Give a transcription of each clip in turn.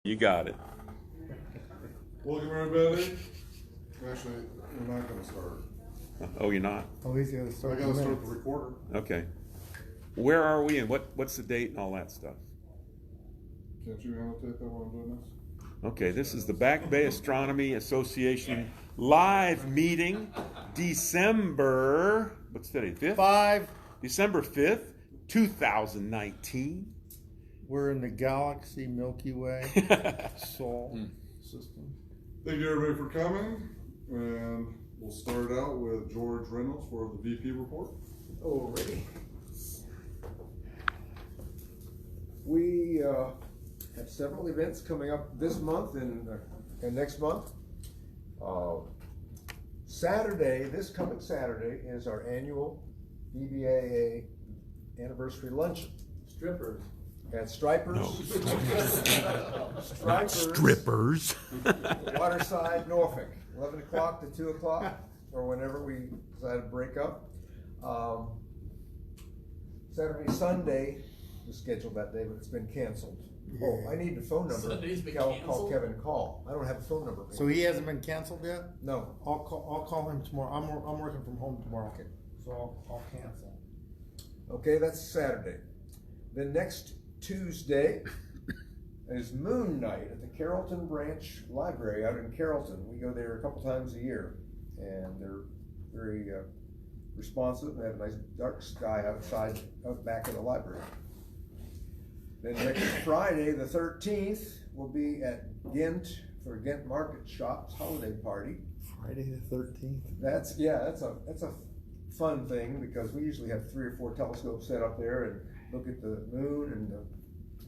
You got it. Welcome everybody. Actually, we're not going to start. Oh, you're not? Oh, he's going to I start. got to start the recorder. Okay. Where are we and what's the date and all that stuff? Can't you annotate that while I'm doing this? Okay, this is the Back Bay Astronomy Association live meeting, December, what's today, 5th? December 5th, 2019. We're in the galaxy Milky Way Sol system. Thank you everybody for coming. And we'll start out with George Reynolds for the VP report. Alrighty. We have several events coming up this month and next month. This coming Saturday, is our annual BBAA anniversary luncheon. Strippers. At Stripers. No. Stripers. Strippers. Waterside, Norfolk. 11 o'clock to 2 o'clock, or whenever we decide to break up. Saturday, Sunday was scheduled that day, but it's been canceled. Oh, I need the phone number. Sunday's been Call canceled? Kevin Call. I don't have a phone number. So he hasn't been canceled yet? No. I'll call him tomorrow. I'm working from home tomorrow. Okay. So I'll cancel. Okay, that's Saturday. Then next Tuesday is Moon Night at the Carrollton Branch Library out in Carrollton. We go there a couple times a year, and they're very responsive. They have a nice dark sky outside, out back in the library. Then next Friday, the 13th, we'll be at Ghent for Ghent Market Shop's holiday party. Friday the 13th. That's a fun thing, because we usually have 3 or 4 telescopes set up there and look at the moon and the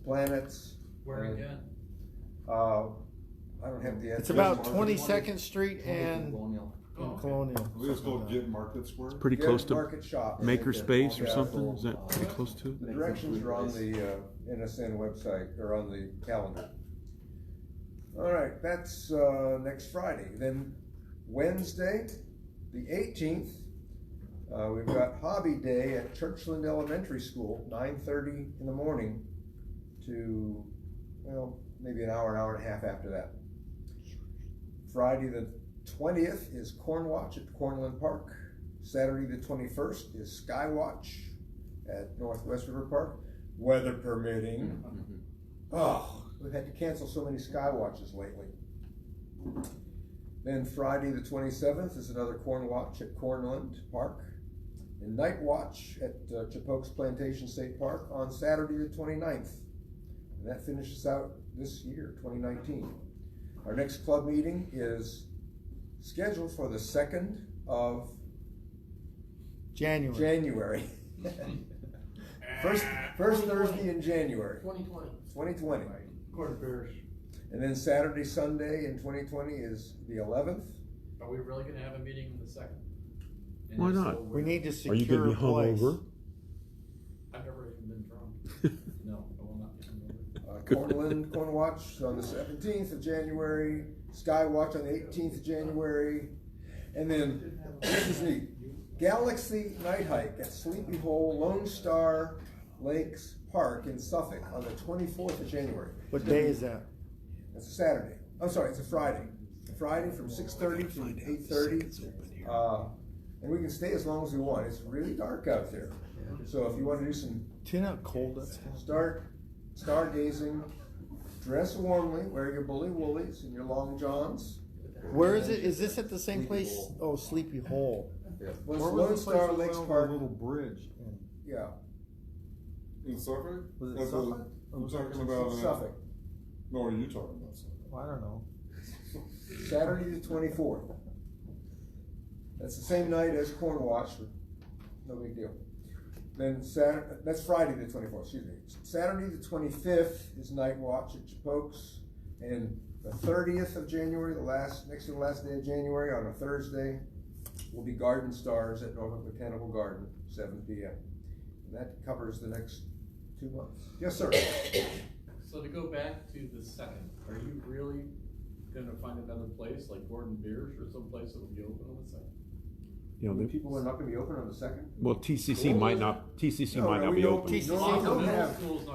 planets. Where again? I don't have the It's address. about 22nd Street and Colonial. Colonial. I think it's called Get Market Square. Pretty Ghent close to Market Shop. Makerspace or Yeah. something? Is that pretty close to The it? directions are on the NSN website, or on the calendar. All right, that's next Friday. Then Wednesday, the 18th, we've got Hobby Day at Churchland Elementary School, 9:30 in the morning to, well, maybe an hour and a half after that. Friday the 20th is Corn Watch at Cornland Park. Saturday the 21st is Sky Watch at Northwest River Park, weather permitting. Oh, we've had to cancel so many Sky Watches lately. Then Friday the 27th is another Corn Watch at Cornland Park. And Night Watch at Chapokes Plantation State Park on Saturday the 29th. And that finishes out this year, 2019. Our next club meeting is scheduled for the 2nd of January. First Thursday in January. 2020. Quarter Parish. And then Saturday, Sunday in 2020 is the 11th. Are we really gonna have a meeting on the 2nd? And Why if not? so, We need to Are secure you going to be a place. hungover? I've never even been drunk. No, I will not be hungover. Corn Watch on the 17th of January, Sky Watch on the 18th of January, and then, this is neat, Galaxy Night Hike at Sleepy Hole Lone Star Lakes Park in Suffolk on the 24th of January. What day is that? It's a Saturday. I'm sorry, it's a Friday. Friday from 6:30 to 8:30. And we can stay as long as we want. It's really dark out there. So if you want to do some Do you know how cold that's stargazing, dress warmly, wear your bully woolies and your long johns. Where is it? Is this at the same place? Oh, Sleepy Hole. Well, it's Where Lone was the place Star we Lakes went Park. over the little bridge? Yeah, In Suffolk? Was it That's Suffolk? I'm talking about. Suffolk. No, are you talking about Suffolk? I don't know. Saturday the 24th. That's the same night as Corn Watch, but no big deal. Then that's Friday the 24th, excuse me. Saturday the 25th is Night Watch at Chapokes, and the 30th of January, next to the last day of January, on a Thursday, will be Garden Stars at Norfolk Botanical Garden, 7 p.m. And that covers the next 2 months. Yes, sir. So to go back to the 2nd, are you really gonna find another place like Gordon Biersch or some place that will be open on the 2nd? You know, People are not gonna be open on the 2nd? well, TCC might not be open.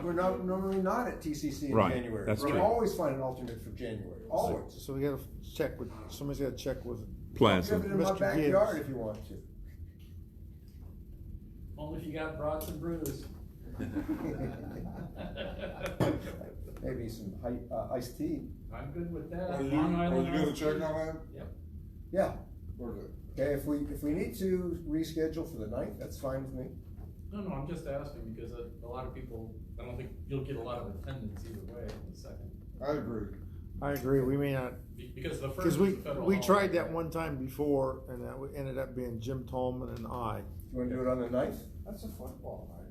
We're not normally not at TCC in Right, January. that's We true. always find an alternate for January, always. So we gotta check with, somebody's gotta check with. You have Plaza. it in my Mr. backyard Gibbs. if you want to. Only if you got brats and brews. Maybe some iced tea. I'm good with that. Are you Long Island gonna iced check tea. on that? Yep. Yeah, Okay. okay, if we need to reschedule for the 9th, that's fine with me. No, I'm just asking because a lot of people, I don't think you'll get a lot of attendance either way on the 2nd. I agree. I agree, we may not, Because the first because is we, the federal we tried holiday. that one time before, and that ended up being Jim Tolman and I. You wanna do it on the 9th? That's a football night.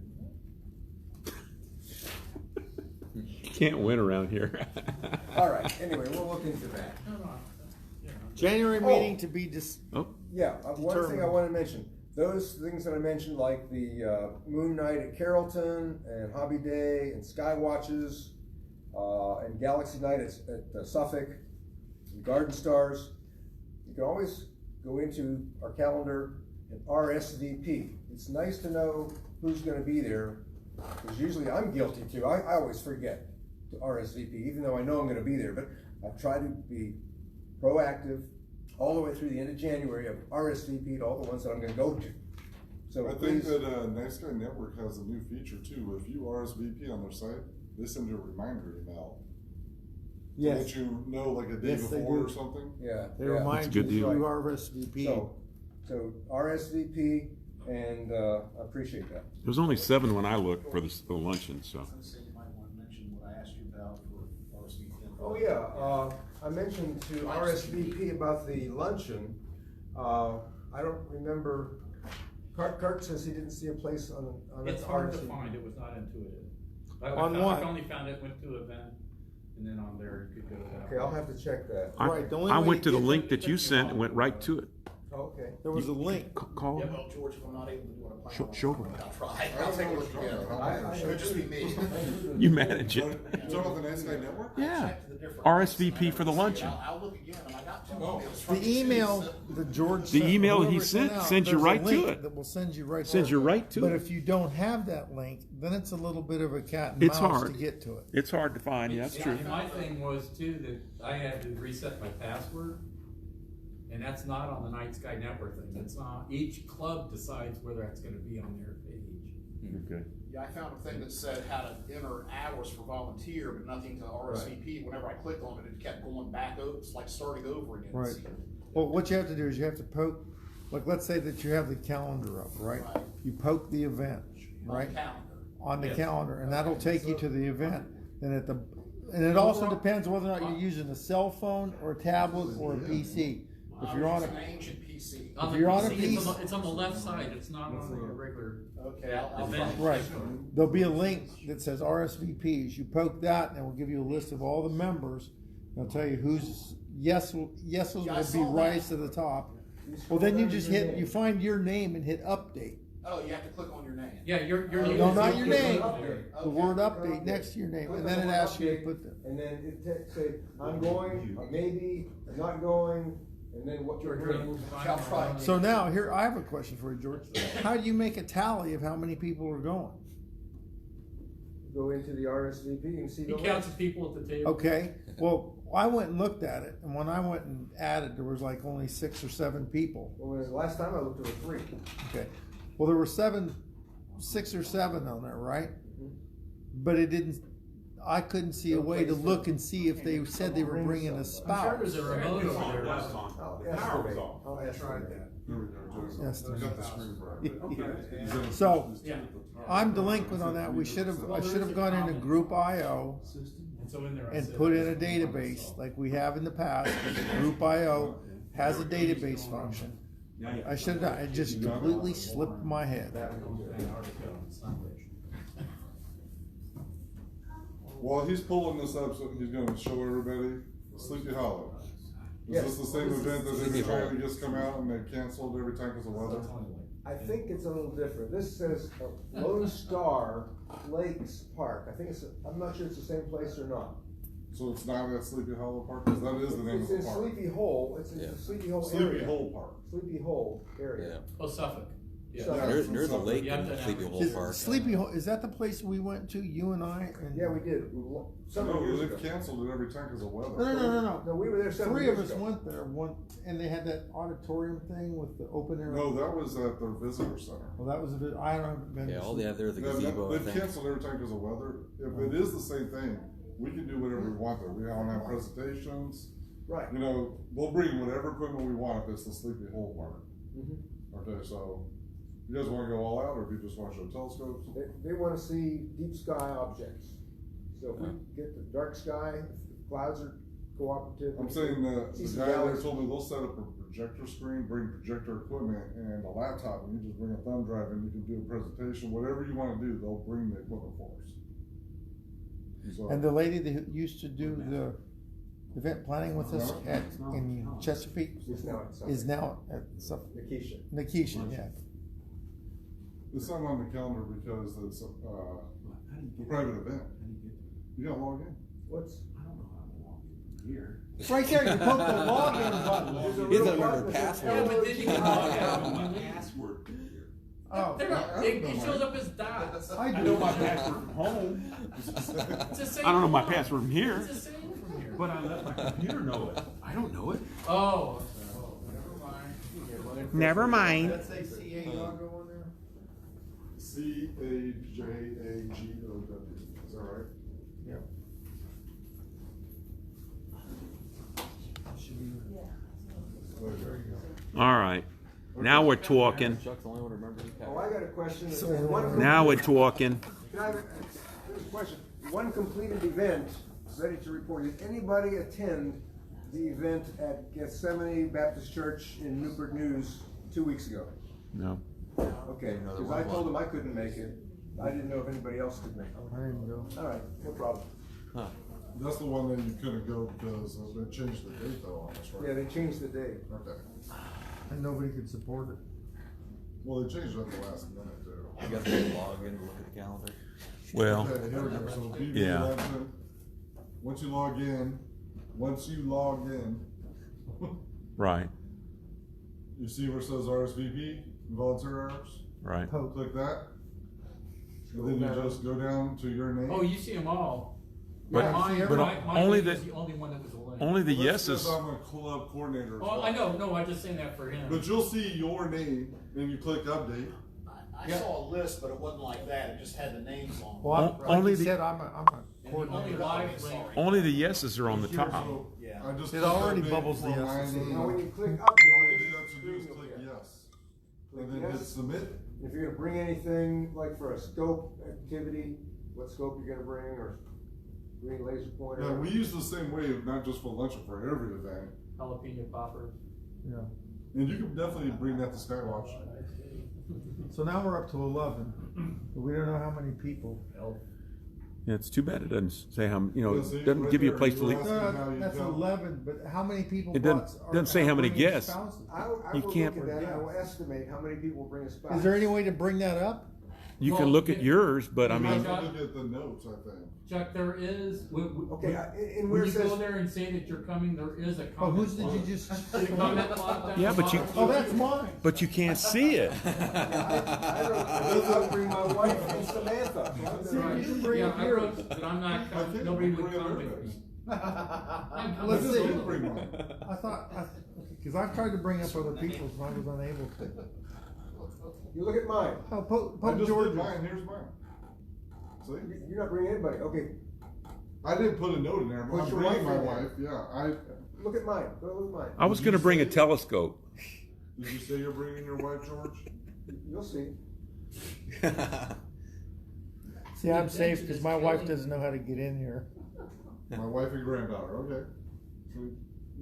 Can't win around here. All right, anyway, we'll look into that. No, you know. January Oh. meeting to be Oh, Yeah, one thing I Determined. wanna mention, those things that I mentioned, like the Moon Night at Carrollton, and Hobby Day, and Sky Watches, and Galaxy Night at Suffolk, and Garden Stars, you can always go into our calendar and RSVP. It's nice to know who's gonna be there, because usually I'm guilty too, I always forget to RSVP, even though I know I'm gonna be there, but I've tried to be proactive all the way through the end of January. I've RSVP'd all the ones that I'm gonna go to. So I think please, that Night Sky Network has a new feature too. If you RSVP on their site, they send you a reminder email. To Yes, let you know like a day Yes, they before do. or something. yeah. they yeah. remind That's a you good you deal. RSVP. So RSVP, and I appreciate that. there was only 7 when I looked for the luncheon, so. I was gonna say, you might wanna mention what I asked you about for RSVP. Oh, yeah, I mentioned to RSVP about the luncheon. I don't remember, Kurt says he didn't see a place on It's the hard to RSVP. find, it was not intuitive. On what? I only found it, went to event, and then on there you could go to that. Okay, I'll have to check that. Right, the only I way went to to the get link that you sent and went right to it. Okay. There was a link. Call. Yeah, well, George, if I'm not able to do what I Show- plan on. show her. I'll try, I'll take a look again. It could just be me. You manage it. You talking about the Night Sky Network? Yeah. Check the different RSVP links, for the and I luncheon. I'll look again, and I got two Oh. emails from The email that George The sent, email he whoever sent out, sends you there's a right to link it. That will send you right. Sends you right to But it. if you don't have that link, then it's a little bit of a cat and It's mouse hard. to get to it. It's hard to find, yeah, that's Yeah, true. and my thing was too, that I had to reset my password, and that's not on the Night Sky Network thing, it's not, each club decides whether that's gonna be on their page. Okay. Yeah, I found a thing that said how to enter hours for volunteer, but nothing to RSVP. Whenever I clicked on it, it kept going back over, it's like starting over again. Right. Well, what you have to do is you have to poke, like, let's say that you have the calendar up, right? Right. You poke the event, right? On the calendar. On the Yes. calendar, and that'll take you to the event. And and it also depends whether or not you're using a cell phone or a tablet or a PC. If you're on It's a, an ancient PC. On If the you're on a PC, piece- it's on the left side, it's not on the regular. Okay, I'll event. find it. right, there'll be a link that says RSVPs. You poke that, and it will give you a list of all the members. It'll tell you who's yeses Yeah, I will be saw right that. to the top. Well, then you just hit, you find your name and hit update. Oh, you have to click on your name. Yeah, your No, not your name. Update. The word update next to your name, and then it asks you to put the. And then it say, I'm going, or maybe, I'm not going, and then what you're doing. I'll try. So now, here, I have a question for you, George. How do you make a tally of how many people are going? Go into the RSVP and see He the counts list. the people at the table. Okay, well, I went and looked at it, and when I went and added, there was like only 6 or 7 people. Well, the last time I looked, there were 3. Okay, well, there were 6 or 7 on there, right? But it didn't, I couldn't see a way to look and see if they said they were bringing a I'm sure spouse. there's a remote over there. I'll estimate. I'll estimate. There we go, Jason. Yes. I got the screen right. So, Yeah. I'm delinquent on that. I should have gone into Group IO And so in there I and said- put in a database like we have in the past. Group IO has a database function. I should have done, it just completely slipped my head. While he's pulling this up, so he's gonna show everybody Sleepy Hollow. Is Yes. this the same event that they've been trying to just come out and they canceled every time because of weather? I think it's a little different. This says Lone Star Lakes Park. I think I'm not sure it's the same place or not. So it's not at Sleepy Hollow Park, because that is the name It's of in the park. Sleepy Hole, it's in the Sleepy Hole area. Sleepy Hole Park. Sleepy Hole area. Yeah. Oh, Suffolk. Yeah. Suffolk. There's a lake You have in to have- Sleepy Hole Is Park. Sleepy Hole, is that the place we went to, you and I? And Yeah, we did, several No, years they've ago. canceled it every time because of weather. No, we were there several Three years of us ago. went there, and they had that auditorium thing with the open air. No, that was at their visitor center. Well, that was a bit, I haven't been. Yeah, all they have there is a Yeah, gazebo, I they've think. canceled every time because of weather. If it is the same thing, we can do whatever we want there. We don't have presentations. Right. You know, we'll bring whatever equipment we want if it's the Sleepy Hole Park. Mhm. Okay, so you guys want to go all out, or do you just want to show telescopes? They wanna see deep sky objects. So if we get the dark sky, if the clouds are cooperative. I'm saying See the some guy there galaxies. told me they'll set up a projector screen, bring projector equipment, and a laptop, and you just bring a thumb drive and you can do a presentation, whatever you want to do, they'll bring the equipment for us. So, And the lady that used to do the event planning with us in Chesapeake It's now at Suffolk. is now at Nikisha. Nikisha, yeah. it's not on the calendar because it's a private event. You gotta log in. What's? It's right there, you poke the login button. There's a He doesn't little remember button that says password. Yeah, but then you can log out. Password. Oh, They're not, it shows up as dots. I I do. know my password from home. It's the same I don't know my from home. password from here, It's the same from here. but I let my computer know it. I don't know it. Oh, never mind. Never mind. Does that say CA logo on there? CAJAGOW. Is that right? Yep. Should be, there you go. All right. Now we're talking. Chuck's the only one who remembers his Oh, I got a question. So- Now we're talking. Can I have there's a question. One completed event, ready to report. Did anybody attend the event at Gethsemane Baptist Church in Newport News 2 weeks ago? No. Okay, No, there because I was told one. them I couldn't make it. I didn't know if anybody else could make it. I didn't go. All right, no problem. Huh. That's the one that you couldn't go because they changed the date though on us, right? Yeah, they changed the date. Okay. And nobody could support it. Well, they changed it at the last minute too. I guess we log in and look at the calendar. Well, Okay, here we go. So BB Yeah. 11, once you log in, right, you see where it says RSVP, volunteer hours? right. Poke. Click that. And then you just go down to your name. Oh, you see them all. But- Yeah, mine, but mine only was the- the only one that was a link. Only the Well, that's yeses. because I'm a club coordinator as Oh, well. I know, no, I'm just saying that for him. But you'll see your name and you click update. I saw a list, but it wasn't like that, it just had the names on it. Well, O- like only you the- said, I'm a And the only coordinator. live link. Only the yeses are on the top. So Yeah. I just It click already update bubbles the from yeses. my name. Now, when you click And up, all you do have to do is click yes. And then hit yes. submit. If you're gonna bring anything, like for a scope activity, what scope you're gonna bring, or green laser pointer. Yeah, we use the same way, not just for lunch, but for every event. Jalapeno poppers. Yeah. And you can definitely bring that to Skywatch. So now we're up to 11. But we don't know how many people. Yeah, it's too bad it doesn't say how, you know, Yeah, it see, doesn't right give you a there, place to you leave. were No, asking how you that's count. 11, but how many people It brought- doesn't say how many bringing guests. spouses? I You will can't- look at that, I will estimate how many people will bring a spouse. Is there any way to bring that up? You can Well, look at yours, but I You mean, have to look at the notes, I think. Chuck, there is, Okay, and when where it you says, go there and say that you're coming, there is a Oh, comment. whose did you block. just? The comment block down Yeah, the but you- bottom. Oh, that's mine. but you can't see it. I'll bring my wife and Samantha. See, you can bring Yeah, up I yours. wrote that I'm not I coming, think nobody we would bring come it with me. in. I'm Let's coming see. solo. Bring one. I thought, because I've tried to bring up other people's, and I was unable to. You look at mine, Oh, I Pope just George. did mine, here's mine. See? you're not bringing anybody, okay, I didn't put a note in there, but Put I'm your bringing wife my in there. wife, yeah. look at mine, go look at mine. I was gonna bring a telescope. Did you say you're bringing your wife, George? You'll see. See, I'm safe because my wife doesn't know how to get in here. My wife and granddaughter, okay. So,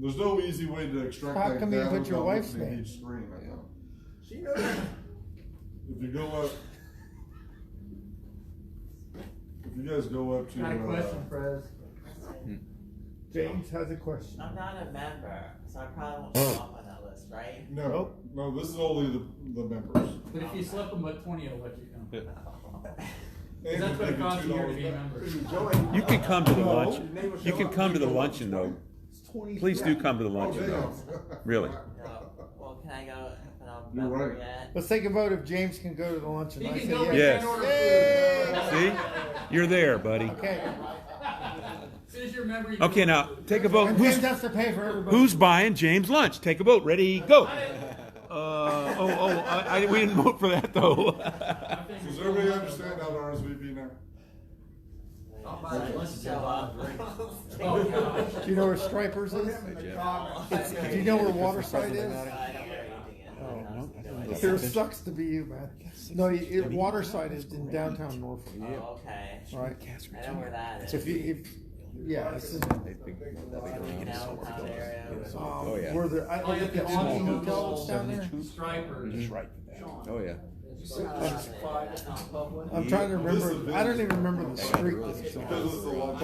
there's no easy way to extract How that come you data put your without wife's looking at name? each screen, I know. She knows. If you go up, if you guys go up to, Got a question, Prez? James has a question. I'm not a member, so I probably won't show up on that list, right? no, this is only the members. But if you slip them at 20, I'll let you come. And That's what it maybe costs a year to $2 be a back. member. You can come to the No. lunch. You can come to the luncheon though. It's 20. Please do come to the Oh, luncheon though. damn. Really. Well, can I go if I'm not a You're member right. yet? Let's take a vote if James can go to the luncheon. He I can say go yes. Yes. order food. See? You're there, buddy. Okay. As soon as you're a member, you Okay, can now order food. take a vote. And James has to pay for everybody. Who's buying James lunch? Take a vote. Ready, go. We didn't vote for that though. Does everybody understand how to RSVP now? I'll buy the lunch Show up. Oh, gosh. Do you know where Stripers is? Do you know where Waterside is? I don't know anything in it. Here sucks to be you, man. No, Waterside is in downtown Norfolk. Oh, okay. Right. I know where that is. So yeah, it's in, Downtown area. Oh, yeah. where the, I think the Austin Hotel is down there. Stripers. right. Oh, yeah. I'm trying to remember, I don't even remember the street that it's on. Because it's a long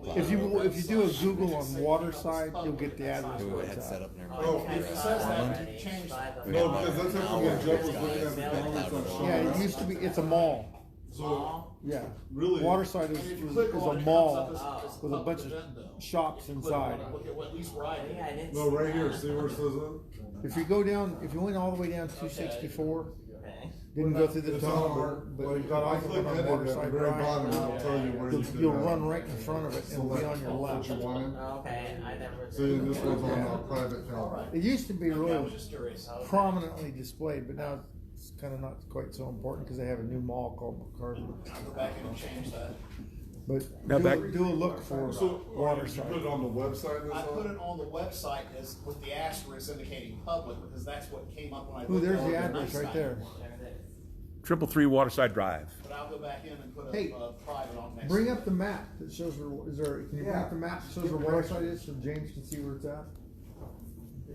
But if you do a Google on Waterside, you'll get the address We where had it's set at. up and Oh, everything. if it says that, you change that. No, because that's how when Jeff was looking at the calendar, it's not showing. Yeah, it used to be, it's a mall. So, Yeah. really. Waterside is If you a click on it, it comes mall up as with a bunch of agenda. shops Click on inside. it, look at what at least where I did. Yeah, I didn't No, see right here, that. see where it says it? If you go down, if you went all the way down 264, Okay. didn't go through the It's on tunnel, our, but like, you got if I off click on edit at the Waterside very bottom, Drive, it'll tell you where you can. you'll run right in front of it and it'll be on your What left. you wanted. Okay, I never. See, this one's on our private calendar. It used to be I was really just curious. prominently displayed, but now it's kind of not quite so important because they have a new mall called McCarty. I'll go back in and change that. But Now do, back- do a look for So, did you Waterside. put it on the website this I put time? it on the website as with the asterisk indicating public because that's what came up when I. Ooh, looked there's on the address night right sky. there. There it is. 333 Waterside Drive. But I'll go back in and put Hey, a private on next. Bring to up it. the map that shows where, can you bring up the map that shows where Waterside is so James can see where it's at?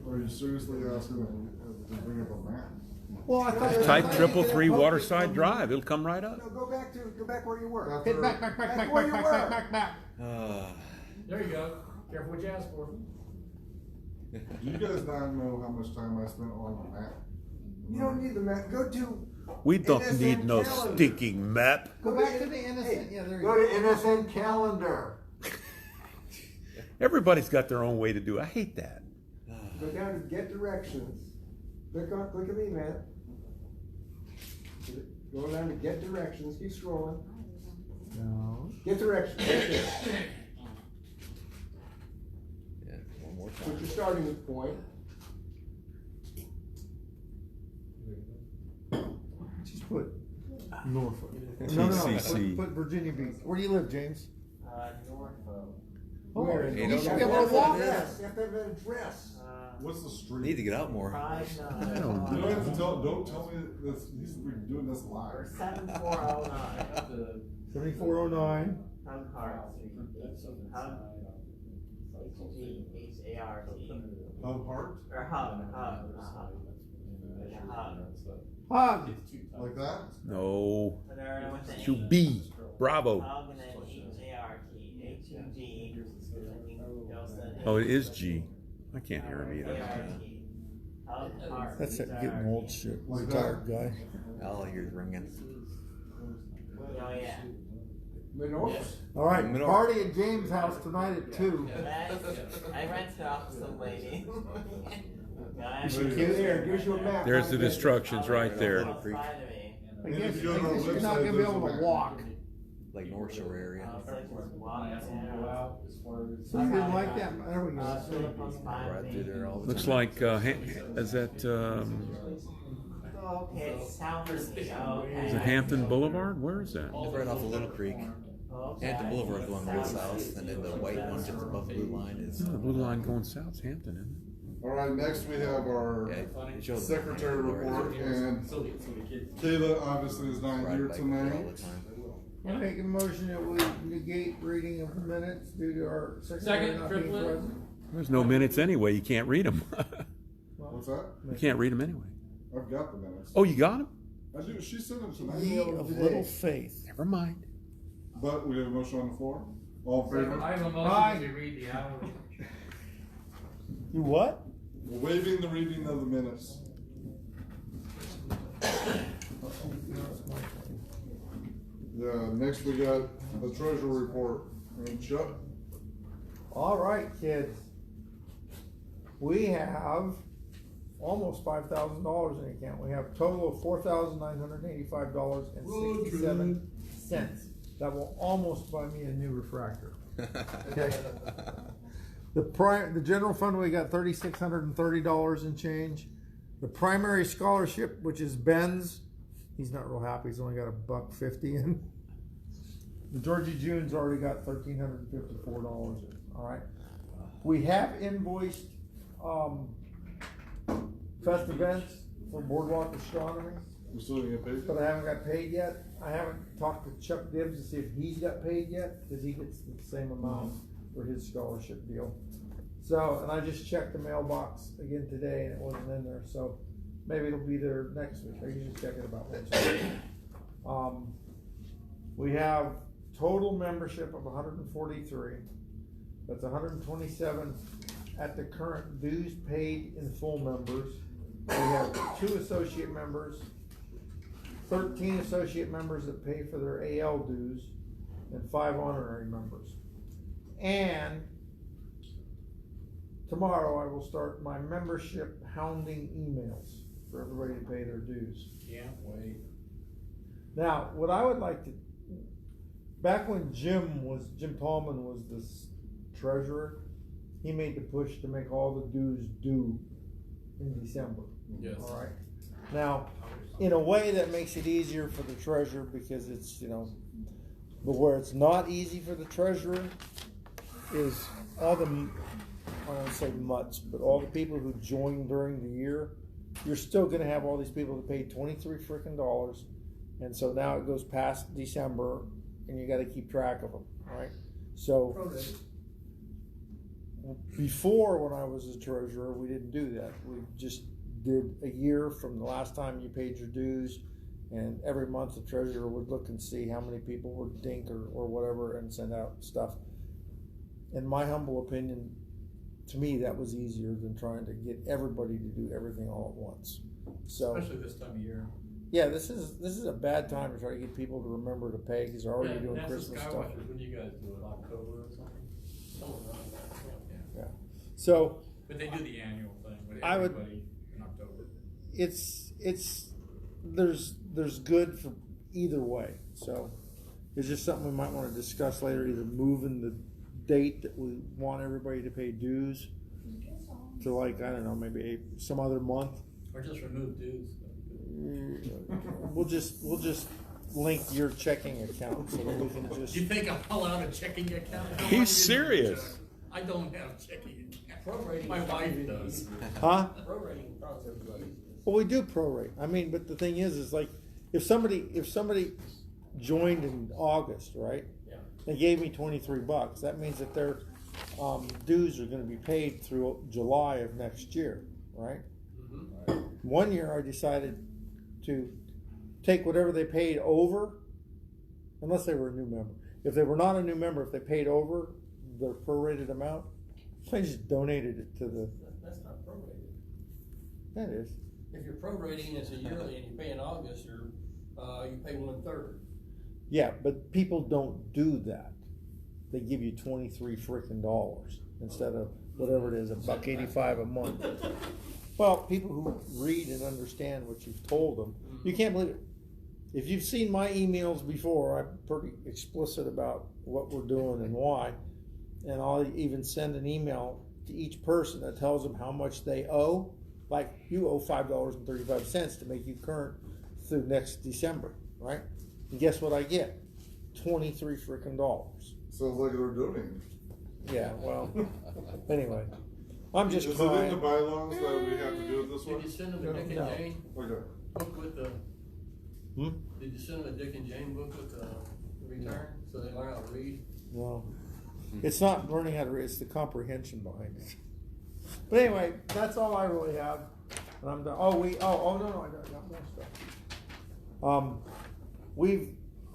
Are you seriously asking to bring up a map? Well, I thought. Type 333 Waterside Drive. It'll come right up. No, go back where you were. Hit back. There you go. Careful what you ask for. Do you guys not know how much time I spent on the map? You don't need the map. Go to. We don't NSN need no calendar. stinking map. Go back to the innocent, yeah, there you Go go. to NSN calendar. Everybody's got their own way to do it. I hate that. Go down to get directions. Click at me, man. Go down to get directions. Keep scrolling. No. Get directions. Right there. Yeah, one more Put time. your starting point. Just put Norfolk. TCC. Put Virginia Beach. Where do you live, James? Norfolk. Oh, Where? you don't should know be able what to walk it there. is. You have to have an address. What's the street? Need to get out more. You don't have to don't tell me this, we're doing this live. 7409. 7409. Hug Heart Street. Hug. H-G-H-A-R-T. Hub Heart? Or Hug. Hug. Hug. Hug. Like that? No. So there with the To B. Bravo. Hug and then H-A-R-T. H-U-G. Oh, it is G. I can't hear him either. A-R-T. Hug Heart. That's that getting old shit. Like Retired guy. All I hear is ringing. Oh, yeah. Minorth. All right, Minority. party at James' house tonight at 2. I rented off some lady. Is she cute? There, gives you a map. There's the instructions right there. I And guess, if you go to our you're not website, gonna be there's able a to map. walk. Like North Shore area. So you didn't like that? There we go. Right through there all the Looks time. like, is that, Okay, it's south of me. Okay. is it Hampton Boulevard? Where is that? It's right off of Little Creek. Okay. Hampton Boulevard going real south, and then the white one just above the blue line is. Oh, the blue line going south, it's Hampton, isn't it? All right, next we have our Yeah, it shows secretary report, and Kayla obviously is not Ride here bike there all tonight. the time. I make a motion that we negate reading of the minutes due to our secretary Second, not being triplet. present. There's no minutes anyway, you can't read them. What's that? You can't read them anyway. I've got the minutes. Oh, you got them? I do, she sent them Ye tonight. of little faith. Never mind. But we have a motion on the floor. All in favor? I have a Aye. motion to read the hour. You what? Waiving the reading of the minutes. Next we got the treasury report, and Chuck, All right, kids. We have almost $5,000 in the account. We have a total of $4,985.67. That will almost buy me a new refractor. Okay. The general fund, we got $3,630 in change. The primary scholarship, which is Ben's, he's not real happy. He's only got $1.50 in. The Georgie June's already got $1,354 in. All right. We have invoiced Fest Events for Boardwalk Astronomy, we still didn't get paid? but I haven't got paid yet. I haven't talked to Chuck Dibbs to see if he's got paid yet, because he gets the same amount for his scholarship deal. So, and I just checked the mailbox again today and it wasn't in there, so maybe it'll be there next week. I usually check it about once a week. We have total membership of 143. That's 127 at the current dues paid in full members. We have 2 associate members, 13 associate members that pay for their AL dues, and 5 honorary members. And tomorrow I will start my membership hounding emails for everybody to pay their dues. Can't wait. Now, what I would like to, back when Jim Tallman was the treasurer, he made the push to make all the dues due in December. Yes. All right. Now, in a way that makes it easier for the treasurer because it's, but where it's not easy for the treasurer is all the, I don't say mutts, but all the people who join during the year, you're still gonna have all these people that paid $23 frickin' dollars. And so now it goes past December and you gotta keep track of them, right? So before, when I was a treasurer, we didn't do that. We just did a year from the last time you paid your dues, and every month the treasurer would look and see how many people were dink or whatever and send out stuff. In my humble opinion, to me, that was easier than trying to get everybody to do everything all at once. So, Especially this time of year. yeah, this is a bad time to try to get people to remember to pay because they're already doing NASA Christmas stuff. Skywatchers, when you guys do it, October or something? Yeah. So, But they do the annual thing with I would- everybody in October. there's good for either way. So it's just something we might want to discuss later, either moving the date that we want everybody to pay dues to, like, I don't know, maybe some other month. Or just remove dues. We'll just link your checking account so that we can just. You think I'll pull out a checking account? He's serious. I don't have checking account. My wife does. Huh? Prorating across everybody. Well, we do prorate. I mean, but the thing is like, if somebody joined in August, right? Yeah. They gave me $23. That means that their dues are going to be paid through July of next year, right? Mm-hmm. One year I decided to take whatever they paid over, unless they were a new member. If they were not a new member, if they paid over their prorated amount, I just donated it to the. That's not prorated. That is. If you're prorating, it's a yearly and you pay in August, or you pay 1/3. Yeah, but people don't do that. They give you $23 frickin' dollars instead of whatever it is, $1.85 a month. Well, people who read and understand what you've told them, you can't believe it. If you've seen my emails before, I'm pretty explicit about what we're doing and why. And I'll even send an email to each person that tells them how much they owe. Like, you owe $5.35 to make you current through next December, right? And guess what I get? $23 frickin' dollars. Sounds like they're donating. Yeah, well, anyway. I'm just Is it in the crying. bylaws that we have to do it this way? Did you send them a Dick No. and Jane Okay. book with the, Hmm? did you send them a Dick and Jane book with the return, so they learn how to read? No. It's not learning how to read, it's the comprehension behind it. But anyway, that's all I really have. And I'm done. No, I got more stuff.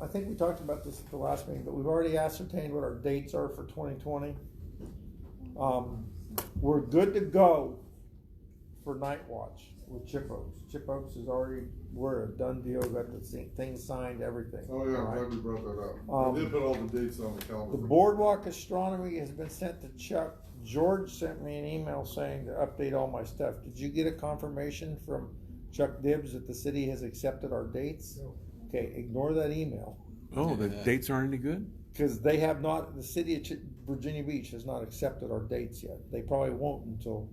I think we talked about this at the last meeting, but we've already ascertained what our dates are for 2020. We're good to go for Night Watch. with Chip Oaks. Chip Oaks is already, we're a done deal, got the thing signed, everything. Oh, yeah, I'm Right? glad you brought that up. Um, I did put all the dates on the calendar. The boardwalk astronomy has been sent to Chuck. George sent me an email saying to update all my stuff. Did you get a confirmation from Chuck Dibbs that the city has accepted our dates? Okay, ignore that email. Oh, the dates aren't any good? Because they have not, the city of Virginia Beach has not accepted our dates yet. They probably won't until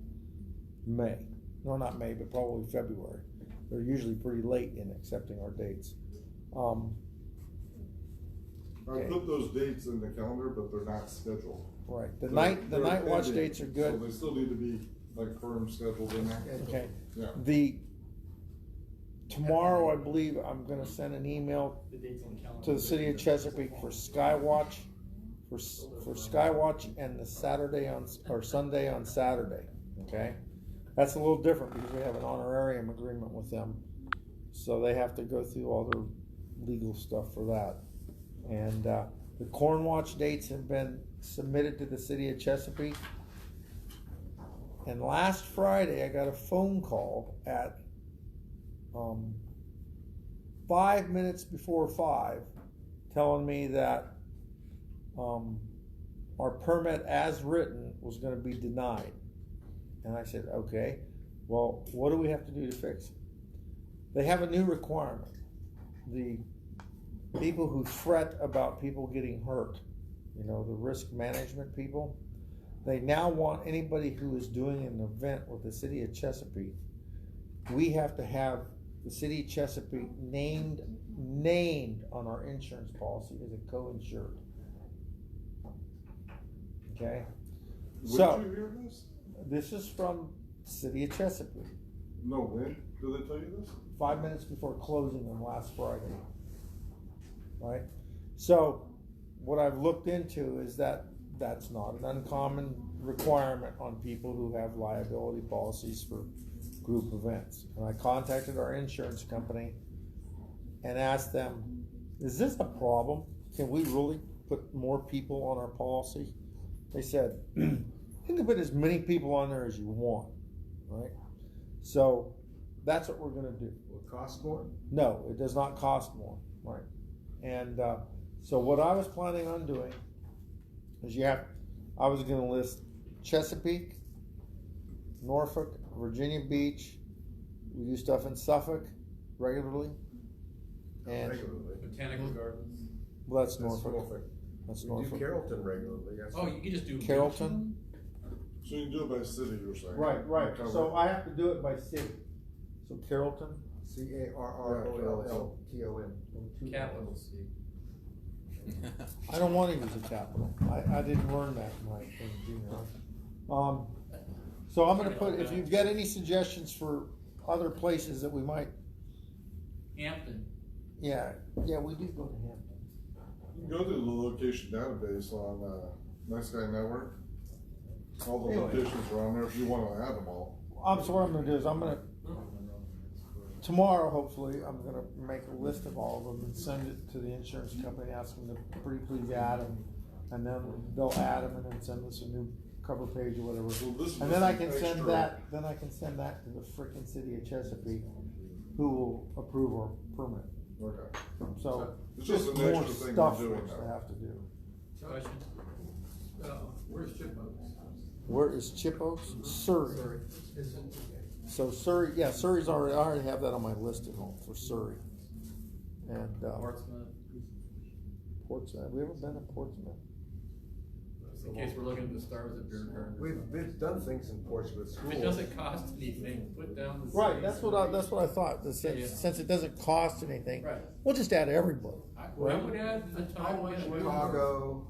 May. No, not May, but probably February. They're usually pretty late in accepting our dates. I put those dates in the calendar, but they're not scheduled. Right, the They're- night they're watch pending, dates are good. So they still need to be like firm scheduled in there. Okay. Yeah. Tomorrow, I believe, I'm gonna send an email to the city of Chesapeake for Skywatch, for Skywatch and the Saturday or Sunday on Saturday, okay? That's a little different because we have an honorarium agreement with them. So they have to go through all their legal stuff for that. And, the Corn Watch dates have been submitted to the city of Chesapeake. And last Friday, I got a phone call at 5 minutes before 5, telling me that our permit as written was going to be denied. And I said, okay, well, what do we have to do to fix it? They have a new requirement. The people who fret about people getting hurt, you know, the risk management people, they now want anybody who is doing an event with the city of Chesapeake, we have to have the city of Chesapeake named on our insurance policy as a co-insured. Okay? When So, did you hear this? this is from city of Chesapeake, No, when? Did they tell you this? 5 minutes before closing on last Friday. Right? So, what I've looked into is that that's not an uncommon requirement on people who have liability policies for group events. And I contacted our insurance company and asked them, is this a problem? Can we really put more people on our policy? They said, you can put as many people on there as you want, right? So that's what we're gonna do. Will it cost more? No, it does not cost more, right? And so what I was planning on doing is I was gonna list Chesapeake, Norfolk, Virginia Beach. We do stuff in Suffolk regularly. And Regularly. Botanical Gardens. well, that's Norfolk. That's We do Norfolk. Carrollton regularly. That's Oh, you can just do. Carrollton? So you can do it by city, you're saying? Right. Cover. So I have to do it by city. So Carrollton. CARROLLTON. Capital C. I don't want to use a capital. I didn't learn that in my junior high. So I'm gonna put, if you've got any suggestions for other places that we might, Hampton. yeah, we do go to Hampton. You can go to the location database on, Nice Guy Network. All the Anyway. locations are on there if you wanna add them all. So what I'm gonna do is tomorrow, hopefully, I'm gonna make a list of all of them and send it to the insurance company, ask them to pretty please add them. And then they'll add them and then send us a new cover page or whatever. Well, this And was then I an can send extra- that, to the frickin' city of Chesapeake, who will approve our permit. Okay. So, It's just just an more extra thing stuff we're for doing us to now. have to do. Question. Where's Chip Oaks? Where is Chip Oaks? Surrey. So Surrey, yeah, Surrey's already, I already have that on my list at home for Surrey. And, Portsmouth. Portsmouth, have we ever been to Portsmouth? In case we're looking at the stars at Beer Garden. We've done things in Portsmouth If schools. it doesn't cost anything, put down the. Right, cities that's and what I thought, Yeah. since it doesn't cost anything, Right. we'll just add everybody. I would add Ottawa and Chicago,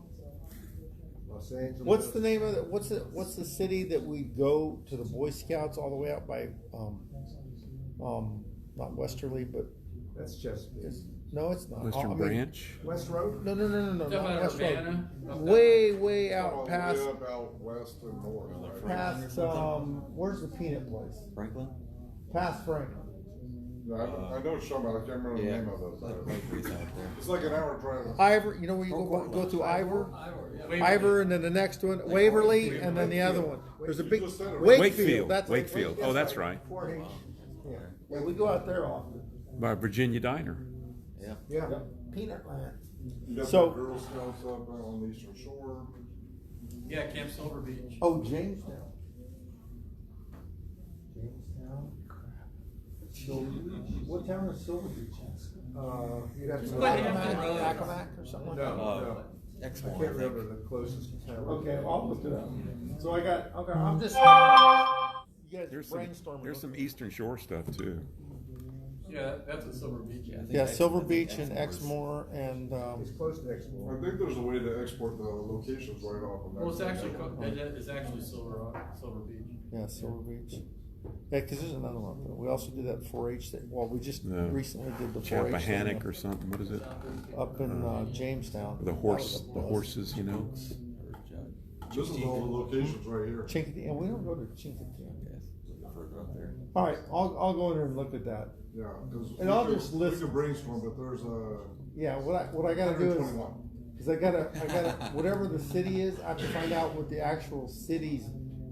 Los Angeles. What's the name of it, what's the city that we go to the Boy Scouts all the way out by, not Westerly, but, That's Chesapeake. no, it's not. Western I mean, Branch? West Road? No, Talking not about West Road. Urbana, up that Way, way. way Oh, out way past, up out west and north, right? past, where's the peanut place? Franklin? Past Franklin. No, I know what you're talking about, I can't remember the Yeah. name of it. Like Lakery's out there. It's like an hour drive. Ivor, you know where you go through Ivor? Waverly. Ivor, and then the next one, Waverly, and then the other one. There's a big, You just said it, right? Wakefield, Wakefield, that's it. Wakefield. Oh, that's right. 4-H. Yeah, we go out there often. By Virginia Diner. Yeah. Peanut Land. You got So- the Girl Scouts up on the Eastern Shore. Yeah, Camp Silver Beach. Oh, Jamestown. Jamestown? What town is Silver Beach? You'd have to. Just go ahead. Accomack or something like that? No. I Exmoor, can't remember the closest town. Okay, I'll look it up. So I'm just, you guys There's brainstorming. some Eastern Shore stuff too. Yeah, that's at Silver Beach. Yeah, Silver Beach and Exmoor and, It's close to I Exmoor. think there's a way to export the locations right off of that. Well, it's actually Silver Beach. yeah, Silver Beach. Yeah, cause there's another one. We also did that 4-H thing. Well, we just No. recently did the 4-H Chappahannock thing or something, what is it? up in, Jamestown. The That was horse, a the buzz. horses, you know? This is all the locations right here. Chinkity, and we don't go to Chinkity. All right, I'll go in there and look at that. Yeah, because And I'll just we list- can brainstorm, but there's a. Yeah, what I gotta do is, 121. cause I gotta, whatever the city is, I have to find out what the actual city's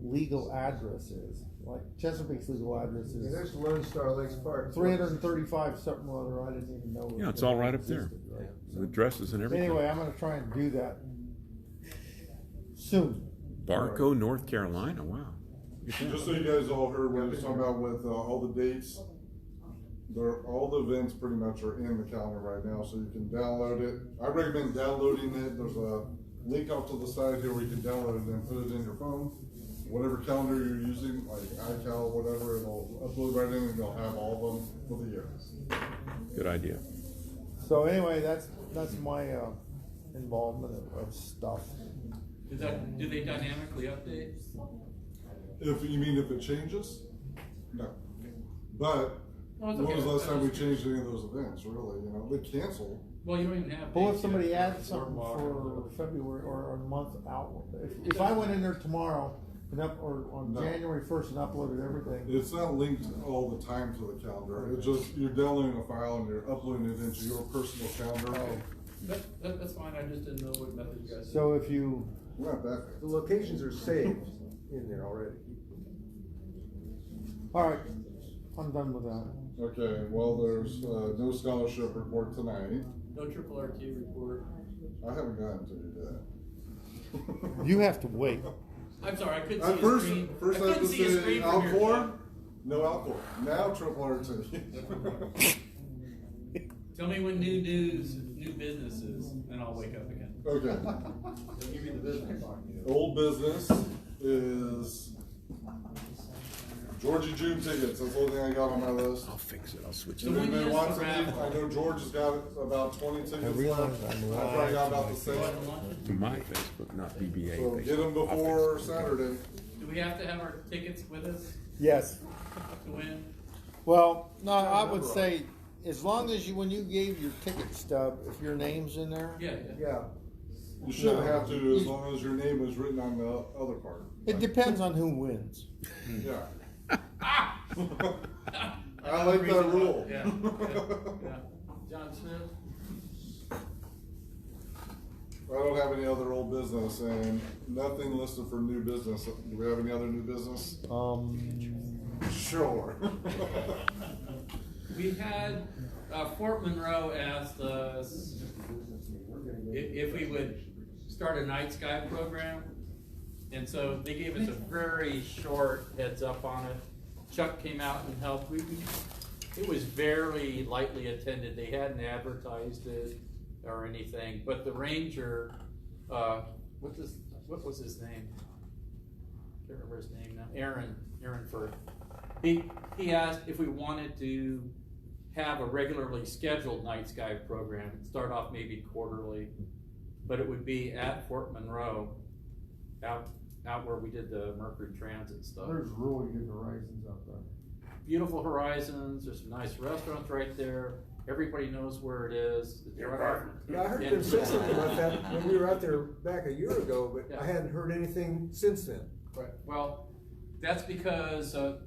legal address is. Like Chesapeake's legal address And is there's Lone Star Lakes Park. 335 something or other, I didn't even know. Yeah, it's all right up there. existed, right? The dresses and everything. Anyway, I'm gonna try and do that soon. Barco, North Carolina, wow. Look at Just that. so you guys all heard what he was talking about with all the dates, all the events pretty much are in the calendar right now, so you can download it. I recommend downloading it. There's a link off to the side here where you can download it and put it in your phone. Whatever calendar you're using, like iCal, whatever, it'll upload right in and you'll have all of them for the year. Good idea. So anyway, that's my involvement of stuff. Do they dynamically update? If you mean if it changes, no. But No, it's when okay. was the last I time we was changed any of those events? Really, you know, they cancel. Well, you don't even have. Well, if dates somebody yet. adds something Boardwalk. for February or a month out, if I went in there tomorrow and or on No. January 1st and uploaded everything, It's not linked all the time to the calendar. It's just you're downloading a file and you're uploading it into your personal calendar. That's fine, I just didn't know what method you guys. so if you, We're not that The bad. locations are saved in there already. all right, I'm done with that. Okay, well, there's no scholarship report tonight. No triple RT report. I haven't gotten to you yet. You have to wait. I'm sorry, I couldn't see At a first, screen. first I I had to couldn't see a say screen from here. Alcor, no Alcor. Now triple RT. Tell me when new business is, and I'll wake up again. Okay. They'll give you the business. Old business is Georgia June tickets. That's the only thing I got on my list. I'll fix it, I'll switch So it. when Anybody is wants the any? raffle? I know George has got about 20 tickets left. realize I'm I probably got about the live same. To my Facebook, not BBAA. So Facebook. get them I'll before fix it. Saturday. Do we have to have our tickets with us Yes. to win? Well, no, I would say, as long as when you gave your ticket stub, if your name's in there, Yeah. Yeah. You shouldn't have to as long as your name is written on the other card. it depends on who wins. Yeah. I I like that rule. Yeah. John Smith? I don't have any other old business and nothing listed for new business. Do we have any other new business? Sure. We had, Fort Monroe asked us if we would start a night sky program. And so they gave us a very short heads up on it. Chuck came out and helped. It was very lightly attended. They hadn't advertised it or anything, but the ranger, what was his name? Can't remember his name now. Aaron Firth. He asked if we wanted to have a regularly scheduled night sky program, start off maybe quarterly, but it would be at Fort Monroe, out where we did the Mercury Transit stuff. There's really good horizons out there. Beautiful horizons, there's some nice restaurants right there, everybody knows where it is. It's right off- Yeah, I heard them say something about that when we were out there back a year ago, but Yeah. I hadn't heard anything since then. Right, well, that's because, the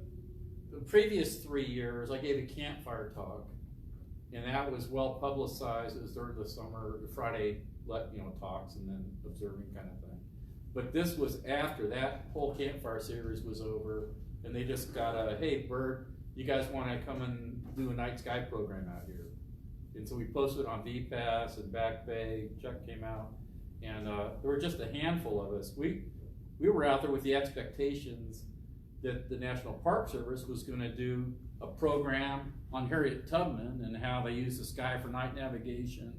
previous 3 years, I gave a campfire talk, and that was well publicized. It was during the summer, the Friday, talks and then observing kind of thing. But this was after that whole campfire series was over, and they just got a, hey, Bert, you guys wanna come and do a night sky program out here? And so we posted on VPass and Back Bay, Chuck came out, and, there were just a handful of us. We were out there with the expectations that the National Park Service was gonna do a program on Harriet Tubman and how they use the sky for night navigation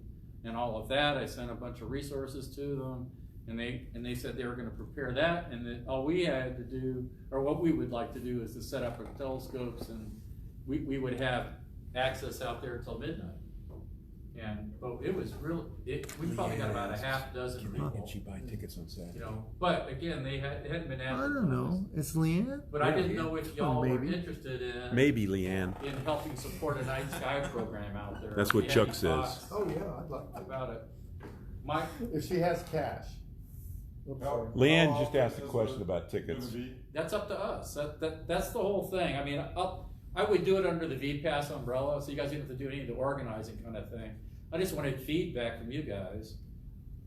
and all of that. I sent a bunch of resources to them, and they said they were gonna prepare that, and that all we had to do, or what we would like to do, is to set up our telescopes, and we would have access out there till midnight. And, but it was real, we probably got about a half dozen people. Can she buy tickets on Saturday? You know, but again, it hadn't been I advertised. don't know. It's Leanne. But I didn't know if y'all were maybe. interested in. Maybe, Leanne. In helping support a night sky program out there. That's If what you had Chuck any says. thoughts Oh, yeah, I'd like to. About it. Mike, If she has cash. Oops, sorry. Leanne just asked a question about tickets. that's up to us. That's the whole thing. I mean, I would do it under the VPass umbrella, so you guys didn't have to do any of the organizing kind of thing. I just wanted feedback from you guys,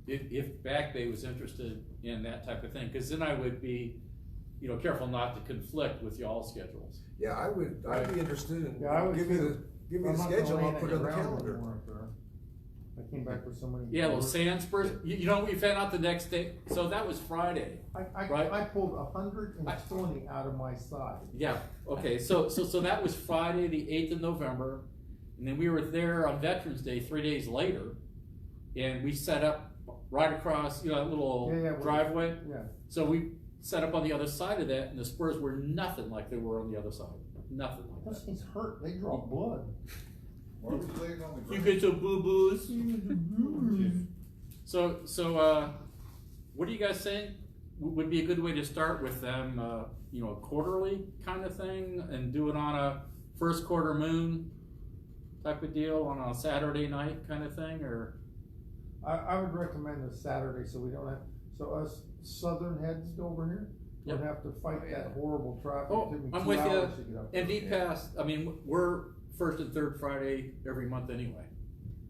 if Back Bay was interested in that type of thing, because then I would be, you know, careful not to conflict with y'all's schedules. Yeah, I'd be interested in, Yeah, I would give me too. the I'm not schedule, gonna I'll land put it on the around calendar. anymore up there. I came back with so many. Yeah, those sand spurs, you know, we found out the next day, so that was Friday. Right. I pulled 120 out of my side. Yeah, okay, so that was Friday, the 8th of November, and then we were there on Veterans Day 3 days later, and we set up right across, you know, that little driveway. Yeah. So we set up on the other side of that, and the spurs were nothing like they were on the other side. Nothing like Those that. things hurt. They draw blood. Why were you laying on the You ground? get some boo-boos. So, what do you guys think would be a good way to start with them, you know, a quarterly kind of thing, and do it on a first quarter moon type of deal on a Saturday night kind of thing, or? I would recommend a Saturday so we don't have, so us southern heads over here don't have to fight that horrible traffic. Oh, It took me I'm 2 with hours you. to get up And there. VPass, I mean, we're first and third Friday every month anyway.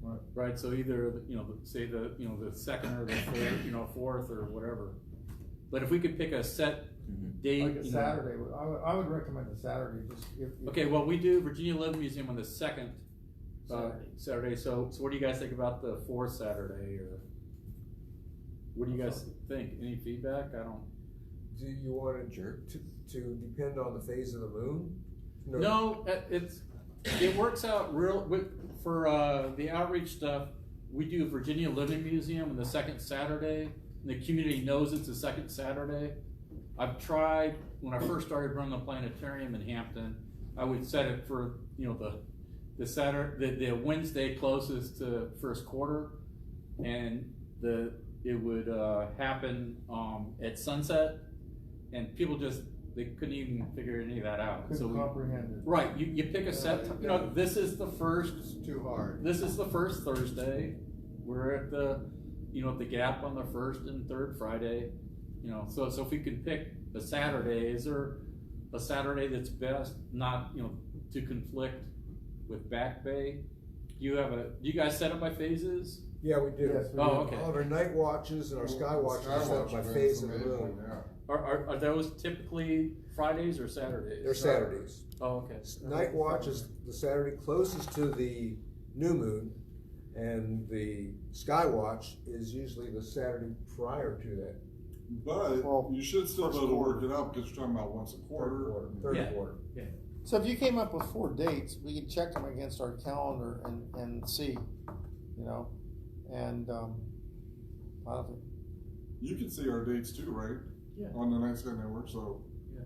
Right. Right, so either, you know, say the second or the third, you know, fourth or whatever. But if we could pick a set date, Like a you know. Saturday, I would recommend a Saturday, just if. Okay, well, we do Virginia Living Museum on the second Saturday, so what do you guys think about the fourth Saturday, or what do you guys think? Any feedback? I don't. Do you want it to depend on the phase of the moon? No, it works out for the outreach stuff. We do Virginia Living Museum on the second Saturday, and the community knows it's the second Saturday. I've tried, when I first started running the planetarium in Hampton, I would set it for, you know, the Saturday, the Wednesday closest to first quarter, and it would happen at sunset, and people they couldn't even figure any of that out. Couldn't comprehend it. Right, you pick a set, you know, this is the first. It's too hard. This is the first Thursday. We're at the gap on the first and third Friday. You know, so if we could pick a Saturday, is there a Saturday that's best, not, you know, to conflict with Back Bay? Do you guys set up by phases? Yeah, we do. Yes, we Oh, do. okay. All of our night watches and our sky watches are set up by phase of the moon. Are those typically Fridays or Saturdays? They're Saturdays. Oh, okay. Night watch is the Saturday closest to the new moon, and the sky watch is usually the Saturday prior to that. But Well, you should still be first able to quarter. work it out because you're talking about once a quarter. Third Yeah. quarter. Yeah. So if you came up with 4 dates, we could check them against our calendar and see, you know, and, I don't think. You can see our dates too, right? Yeah. On the Night Sky Network, so. Yeah.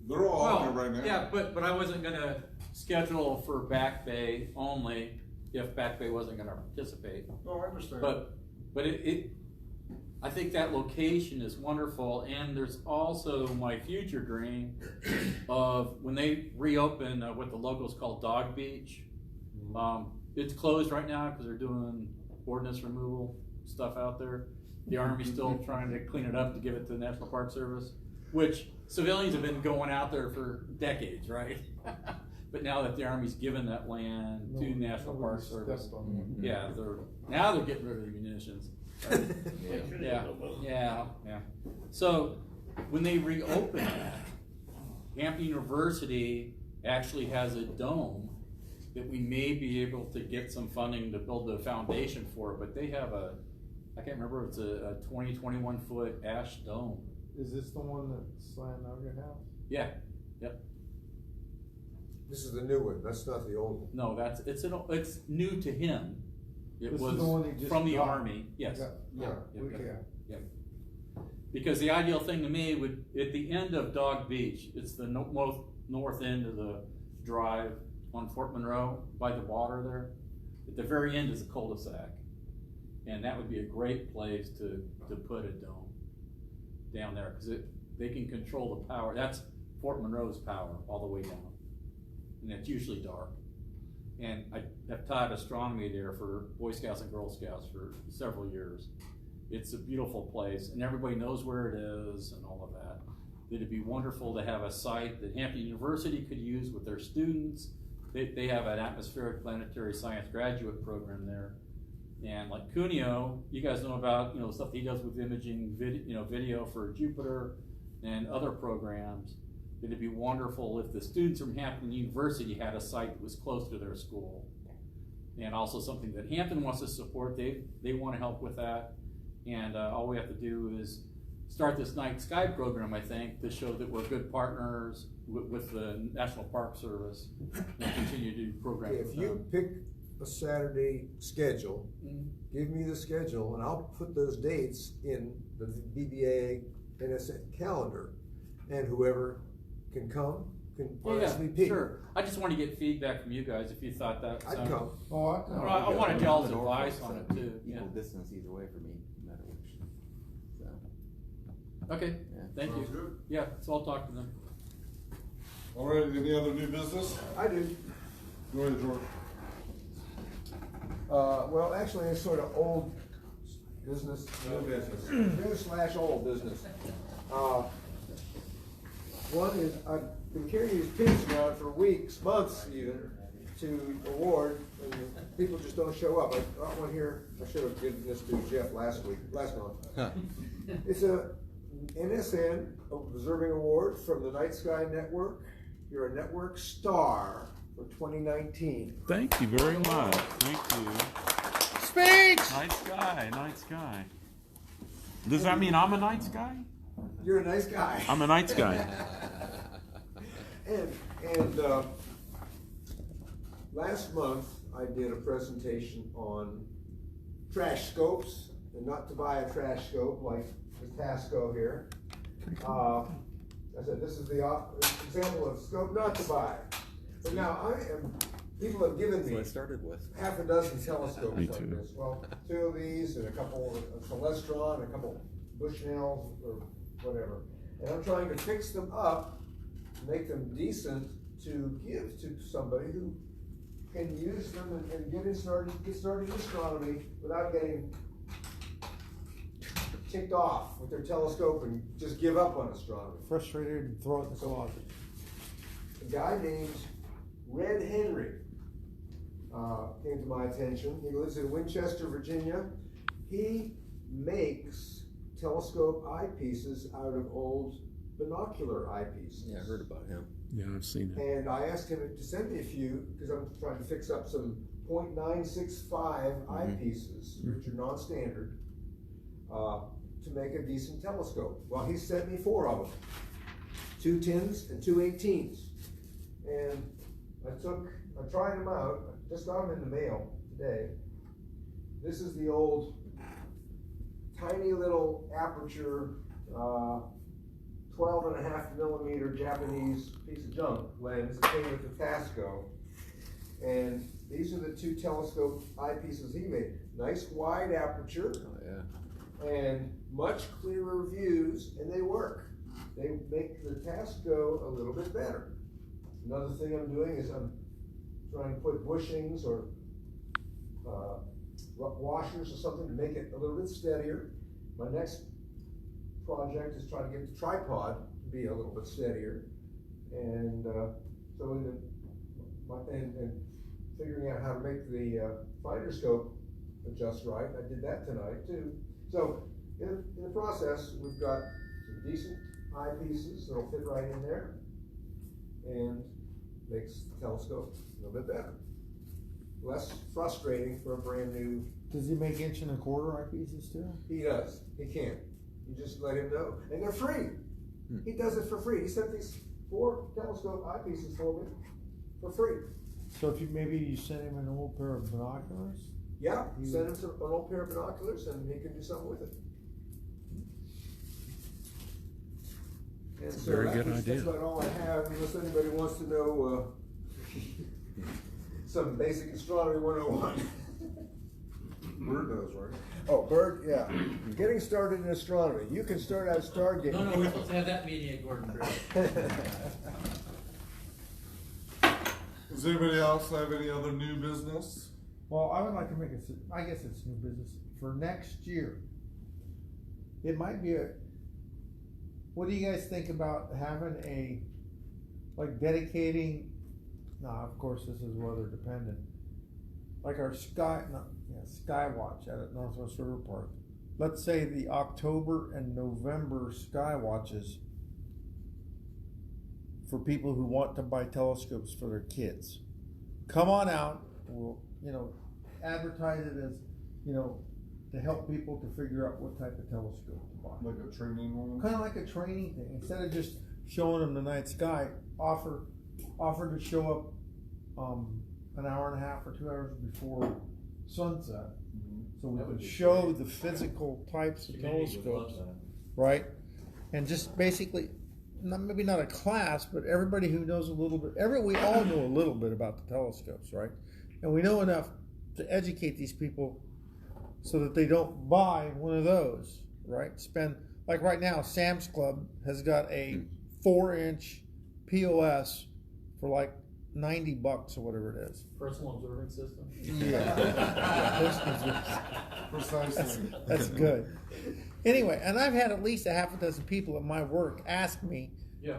They're all on there right now. Yeah, but I wasn't gonna schedule for Back Bay only if Back Bay wasn't gonna participate. No, I understand. But I think that location is wonderful, and there's also my future dream of when they reopen what the locals call Dog Beach. It's closed right now because they're doing ordnance removal stuff out there. The Army's still trying to clean it up to give it to the National Park Service, which civilians have been going out there for decades, right? But now that the Army's given that land to National Park Service, yeah, they're getting rid of the munitions. Right? Yeah. So when they reopen that, Hampton University actually has a dome that we may be able to get some funding to build the foundation for, but they have I can't remember if it's a 21 foot ash dome. Is this the one that's slammed out your house? Yeah, yep. This is the new one, that's not the old one. No, it's new to him. It This is was the one he just from the got. Army, yes. Yeah, Yep, okay. yep. Because the ideal thing to me would, at the end of Dog Beach, it's the most north end of the drive on Fort Monroe by the water there. At the very end is a cul-de-sac. And that would be a great place to put a dome down there, because they can control the power. That's Fort Monroe's power all the way down. And it's usually dark. And I have taught astronomy there for Boy Scouts and Girl Scouts for several years. It's a beautiful place, and everybody knows where it is and all of that. It'd be wonderful to have a site that Hampton University could use with their students. They have an atmospheric planetary science graduate program there. And like Cuneo, you guys know about, you know, stuff he does with imaging video for Jupiter and other programs. It'd be wonderful if the students from Hampton University had a site that was close to their school. And also something that Hampton wants to support. They want to help with that. And all we have to do is start this night sky program, I think, to show that we're good partners with the National Park Service and continue to do programs If with you them. pick a Saturday schedule, give me the schedule, and I'll put those dates in the BBAA NSN calendar, and whoever can come can RSVP. Sure. I just want to get feedback from you guys if you thought that. I'd come. Oh, I wanted y'all's advice on it too. Yeah. Equal distance either way for me, no matter which. So. Okay. Yeah. Thank Sounds you. good. Yeah. So I'll talk to them. All right, any other new business? I do. Go ahead, George. Well, actually, it's sort of old business, new/old business. One is, I've been carrying these pins around for weeks, months even, to award, and people just don't show up. I got one here, I should have given this to Jeff last month. It's a NSN Observing Award from the Night Sky Network. You're a network star for 2019. Thank you very much. Thank you. Speech! Night sky, night sky. Does that mean I'm a night sky? You're a nice guy. I'm a night sky. And last month I did a presentation on trash scopes, and not to buy a trash scope like the Tasco here. I said this is the example of scope not to buy. But now people have given That's what I me started with. half a dozen telescopes Me like too. this. Well, 2 of these and a couple of Celestron, a couple Bushnells or whatever. And I'm trying to fix them up, make them decent to give to somebody who can use them and get started in astronomy without getting ticked off with their telescope and just give up on astronomy. Frustrated and throw it in the closet. A guy named Red Henry came to my attention. He lives in Winchester, Virginia. He makes telescope eyepieces out of old binocular eyepieces. Yeah, I heard about him. Yeah, I've seen it. And I asked him to send me a few because I'm trying to fix up some .965 eyepieces, which are non-standard, to make a decent telescope. Well, he sent me 4 of them, 2 10s and 2 18s. And I tried them out. I just got them in the mail today. This is the old tiny little aperture, 12.5 millimeter Japanese piece of junk lens that came with the Tasco. And these are the 2 telescope eyepieces he made. Nice wide aperture. Oh yeah. And much clearer views, and they work. They make the Tasco a little bit better. Another thing I'm doing is I'm trying to put bushings or washers or something to make it a little bit steadier. My next project is trying to get the tripod to be a little bit steadier, and and figuring out how to make the finder scope adjust right. I did that tonight too. So in the process, we've got some decent eyepieces that'll fit right in there, and makes the telescope a little bit better. Less frustrating for a brand new. Does he make 1 1/4 eyepieces too? He does. He can. You just let him know, and they're free. He does it for free. He sent these 4 telescope eyepieces for me for free. So if maybe you send him an old pair of binoculars? Yeah, send him an old pair of binoculars, and he can do something with it. And so Very good that's idea. about all I have, unless anybody wants to know some basic astronomy 101. Bird does, right? Oh, Bird, yeah. Getting started in astronomy. You can start out stargating. No, we're supposed to have that meeting at Gordon Bridge. Does anybody else have any other new business? Well, I would like to make I guess it's new business, for next year. It might be what do you guys think about having dedicating, of course this is weather dependent, like our Sky Watch out at Northwest River Park. Let's say the October and November Sky Watches for people who want to buy telescopes for their kids. Come on out, we'll, advertise it as, to help people to figure out what type of telescope to buy. Like a training one? Kind of like a training thing. Instead of just showing them the night sky, offer to show up an hour and a half or 2 hours before sunset. So we can show the physical types of telescopes, right? And just basically, maybe not a class, but everybody who knows a little bit, we all know a little bit about the telescopes, right? And we know enough to educate these people so that they don't buy one of those, right? Spend, like right now, Sam's Club has got a 4-inch POS for like $90 or whatever it is. Personal observing system? Yeah. Precisely. That's good. Anyway, and I've had at least a half a dozen people at my work ask me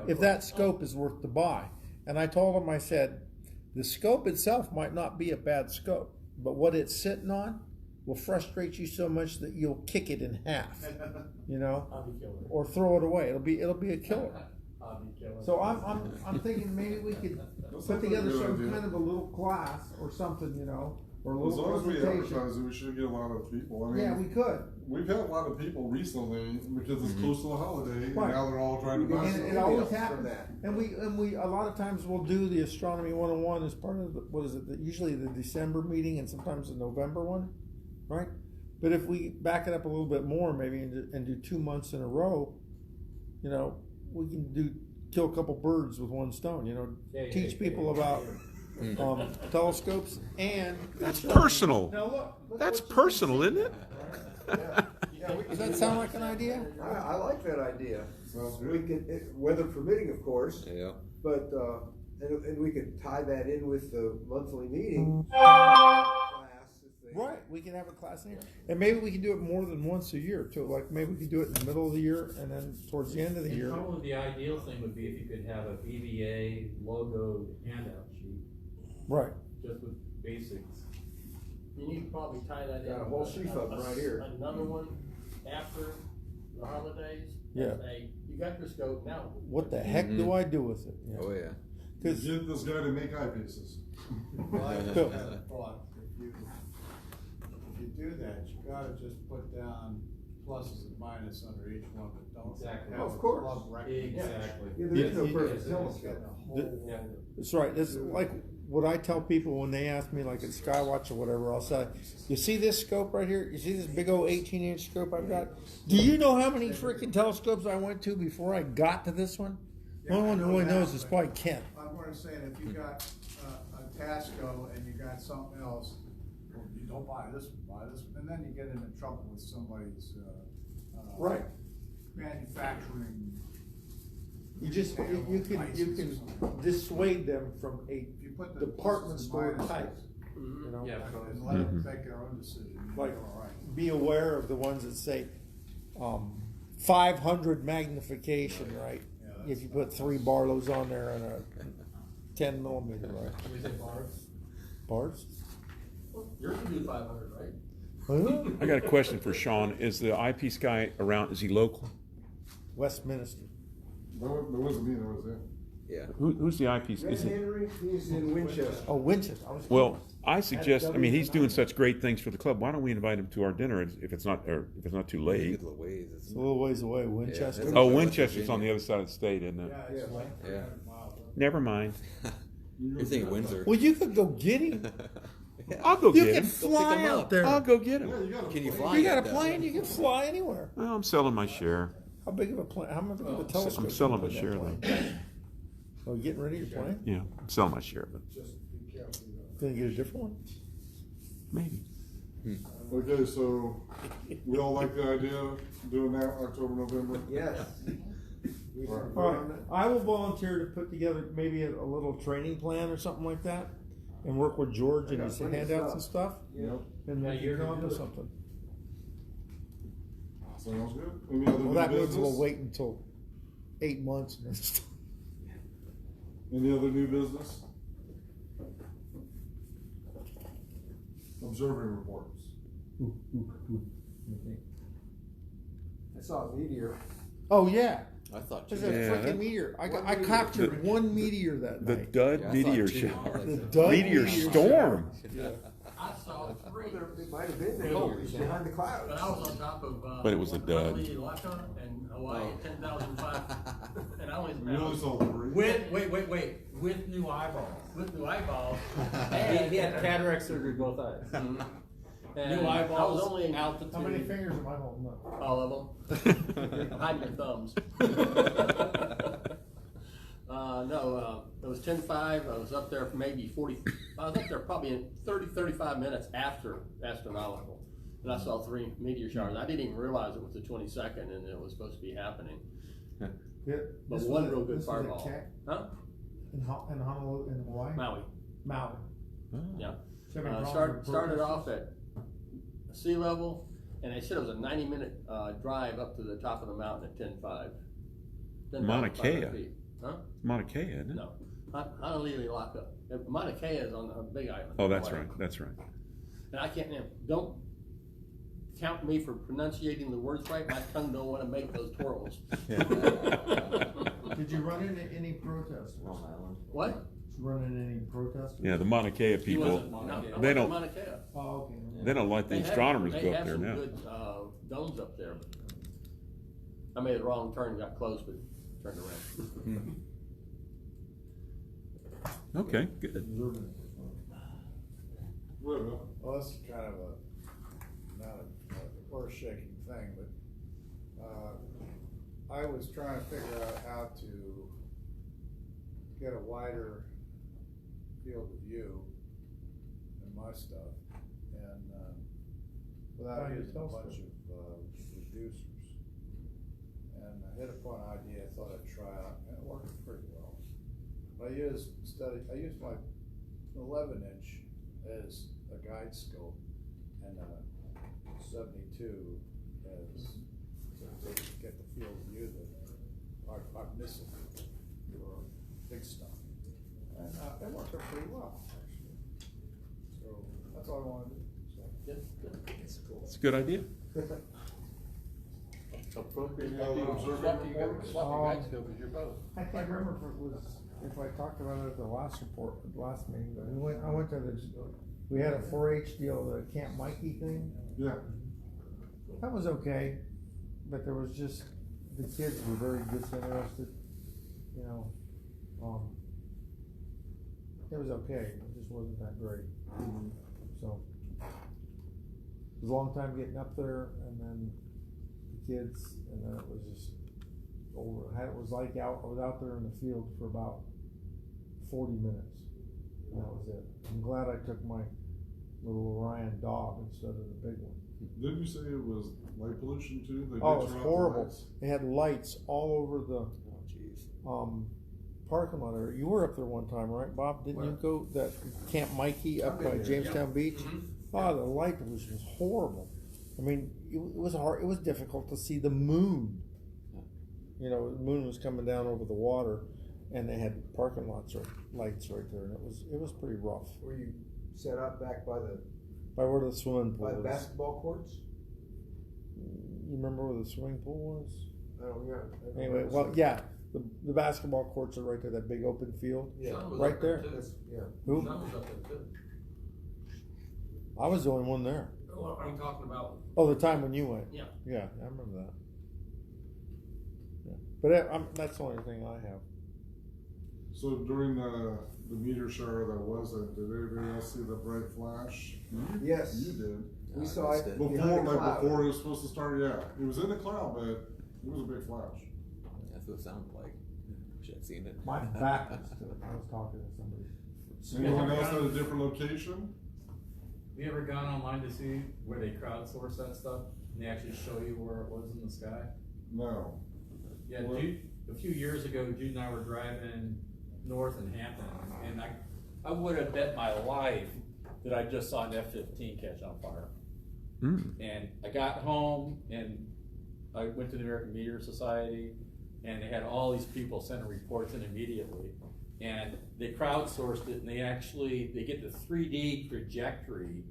if that scope is worth to buy. And I told them, I said, the scope itself might not be a bad scope, but what it's sitting on will frustrate you so much that you'll kick it in half, I'll be killer. or throw it away. It'll be a killer. I'll be killer. So I'm thinking maybe we could put together some kind of a little class or something, or a As little long as we presentation. advertise it, we should get a lot of people. I mean, Yeah, we could. we've had a lot of people recently because it's close to the holiday, Right. and now they're all trying to buy And stuff. it always from happens. that. And we a lot of times we'll do the astronomy 101 as part of usually the December meeting and sometimes the November one, right? But if we back it up a little bit more, maybe and do 2 months in a row, we can kill a couple birds with one stone. Teach people about telescopes and That's personal. Now look That's what you personal, can see. isn't it? Does that sound like an idea? I like that idea. Sounds We good. could, weather permitting, of course, Yeah. but, and we could tie that in with the monthly meeting. Class, if they- Right, we can have a class in here, and maybe we can do it more than once a year too. Like maybe we could do it in the middle of the year and then towards the end of the And year. probably the ideal thing would be if you could have a BBA logo handout sheet, Right. just with basics. You need to probably tie that in. Got a whole sheaf of them right here. Another one after the holidays. Yeah. Say, you got your scope now. What the heck do I do with it? Oh yeah. Because Get this guy to make eyepieces. Well, I just Cool. had a thought, if you do that, you gotta just put down pluses and minuses under each one, but don't Exactly. have Of a course. club recommendation. Exactly. Yeah, there is no Yeah, perfect yeah, telescope. Yeah. that's right. That's like what I tell people when they ask me, like at Skywatch or whatever. I'll say, "You see this scope right here? You see this big old 18-inch scope I've got? Do you know how many freaking telescopes I went to before I got to this one? The only one that really knows is probably Kent." I'm gonna say, if you got a Tasco and you got something else, well, you don't buy this one, buy this one, and then you get into trouble with somebody's, Right. manufacturing. You can dissuade them from a If you put the department pluses and store minuses, type. Yeah. and let them make their own decision, you'll Like, be all right. be aware of the ones that say 500 magnification, right? Yeah, that's- If you put 3 Barlows on there and a 10 millimeter, right? Can we say bars? Bars? Yours would do 500, right? Huh? I got a question for Sean. Is the eyepiece guy around? Is he local? Westminster. That wasn't me, that was him. Yeah. Who's the eyepiece? Red Is it? Henry, he's in Winchester. Oh, Winchester. Well, I suggest. I mean, he's doing such great things for the club. Why don't we invite him to our dinner if it's not too It's a late? good little ways, It's isn't a it? little ways away, Winchester. that's- Oh, West Winchester's on Virginia. the other side of the state, isn't it? Yeah, it's like Yeah. Never mind. You're thinking Windsor. Well, you could go get him. I'll go You get can him. fly him out up. there. I'll go get Yeah, him. you got Can you a fly? You got a though? plane, you can fly anywhere. Well, I'm selling my share. How big of a plane? How big of a telescope? I'm selling can my you share put in though. that plane? Oh, you getting rid of your plane? Yeah, I'm selling my share, but Just be careful. Gonna get a different one? maybe. Okay, so we all like the idea of doing that October, November? Yes. We All can All vote on right, it. I will volunteer to put together maybe a little training plan or something like that, and work with George and I got his plenty of handouts and stuff, Yeah. and Yeah, then you're you come gonna up do with it. something. Sounds good. Any other Well, new that means business? we'll wait until 8 months. And then start. Any other new business? Observing reports. I saw a meteor. Oh yeah, I thought you there's a Yeah, freaking that- meteor. I One captured meteor. one meteor that The night. Dud Yeah, I meteor thought two. shower. The Dud Meteor storm. I saw three, It might have been there. It was behind the clouds. but I was on top of, But it was a dud. Honolulu, Laka, and Hawaii, 10,005, and I only. You only saw three? Wait, with new eyeballs. He had cataract surgery both eyes. And New eyeballs, I was only in altitude. How many fingers am I holding up? all of them. I'm hiding your thumbs. It was 10:05. I was up there for maybe 40. I was up there probably in 35 minutes after astronomical, and I saw three meteor showers. I didn't even realize it was the 22nd, and it was supposed to be happening. Yeah, But this one was real a- good this was a fireball. cat Huh? in Honolulu, in Hawaii. Maui. Maui. Yeah. So many problems with Started off protesters. at sea level, and they said it was a 90-minute drive up to the top of the mountain at 10:05. Mauna Kea. Huh? Mauna Kea, isn't it? No. Honolulu, Laka. Mauna Kea is on a big island. Oh, that's Hawaii. right. That's right. And I can't, don't count me for pronunciating the words right. My tongue don't want to make those twirls. Did you run into any protesters? What? Did you run into any protesters? Yeah, the Mauna Kea He people. wasn't, no, I They wasn't don't. Mauna Kea. Oh, okay. They don't let the astronomers They go up have there some now. good domes up there. I made a wrong turn and got close, but turned around. Okay, good. Well, Well, this is kind of not a earth-shaking thing, but, I was trying to figure out how to get a wider field of view in my stuff, and, without using a bunch of, reducers. And I hit upon an idea I thought I'd try out, and it worked pretty well. I used my 11-inch as a guide scope and a 72 as to get the field of view that I'm missing for big stuff. And it worked out pretty well, actually. So that's all I wanted to do. So. It's cool. It's a good idea. Appropriate. observing reports? I can't remember if I talked about it at the last meeting, but I went to we had a 4-H deal, the Camp Mikey thing. Yeah. That was okay, but there was just, the kids were very disinterested, you know. It was okay, it just wasn't that great. So, it was a long time getting up there, and then the kids, and then it was just over. It was like I was out there in the field for about 40 minutes, and that was it. I'm glad I took my little Orion dog instead of the big one. Didn't you say it was light pollution too? They Oh, did it was turn off the horrible. lights? They had lights all over the parking lot area. You were up there one time, right, Bob? Didn't you go that Camp Mikey up by Jamestown Beach? Oh, the light pollution was horrible. I mean, it was hard. It was difficult to see the moon. You know, the moon was coming down over the water, and they had parking lots or lights right there, and it was pretty rough. Were you set up back by Where the swimming pool the was. basketball courts? You remember where the swimming pool was? I don't know. Anyway, well, yeah, The basketball courts are right there, that big open field. Sean was Right up there. too. Yeah. Who? Sean was up there too. I was the only one there. Well, I'm talking about, Oh, the time when you went. yeah. Yeah, I remember that. Yeah. But that's the only thing I have. So during the meteor shower that wasn't, did anybody else see the bright flash? Yes, You did. we I saw missed it it. behind Before, the like cloud. before it was supposed to start, yeah. It was in the cloud, but it was a big flash. That's what it sounded like. Wish I'd seen it. My back was to it. I was talking to somebody. Anyone else at a different location? Have you ever gone online to see where they crowdsource that stuff, and they actually show you where it was in the sky? No. Yeah, Well- a few years ago, Jude and I were driving north in Hampton, and I would have bet my life that I just saw an F-15 catch on fire. And I got home, and I went to the American Meteor Society, and they had all these people sending reports in immediately. And they crowdsourced it, and they get the 3D trajectory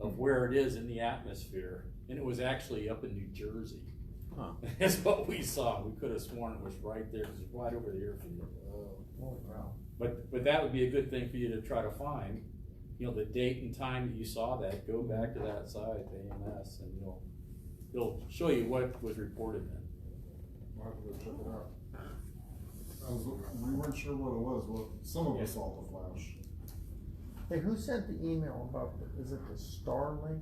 of where it is in the atmosphere, and it was actually up in New Jersey. Huh. That's what we saw. We could have sworn it was right there, because it's right over the airfield. Holy cow. But that would be a good thing for you to try to find, you know, the date and time that you saw that. Go back to that site, the AMS, and it'll show you what was reported then. I'll have to go check it out. We weren't sure what it was. Well, some of us saw the flash. Hey, who sent the email about, is it the Starlink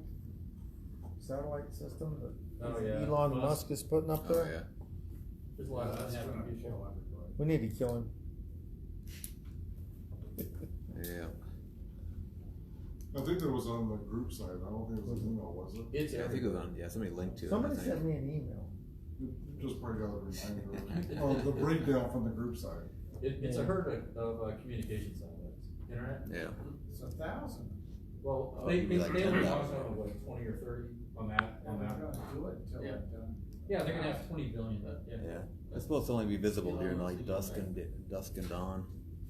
satellite system that Oh, yeah. Elon Musk is putting up there? Oh, yeah. There's a lot of That's unhappy gonna people. kill everybody. We need to kill him. Yeah. I think that was on the group site. I don't think it was an email, was it? It's Yeah, I think it was everywhere. on, yeah, somebody linked to it. Somebody I think. sent me an email. You just probably got a reminder. Oh, the breakdown from the group site. It's a herd of communication satellites. Internet? Yeah. It's 1,000. Well, Oh, they it'd be like only 10,000. talk about what, 20 or 30 on that. And they're gonna do it until Yeah. it done. Yeah, they're gonna have 20 billion, but yeah. Yeah. It's supposed to only be visible during like dusk and dawn,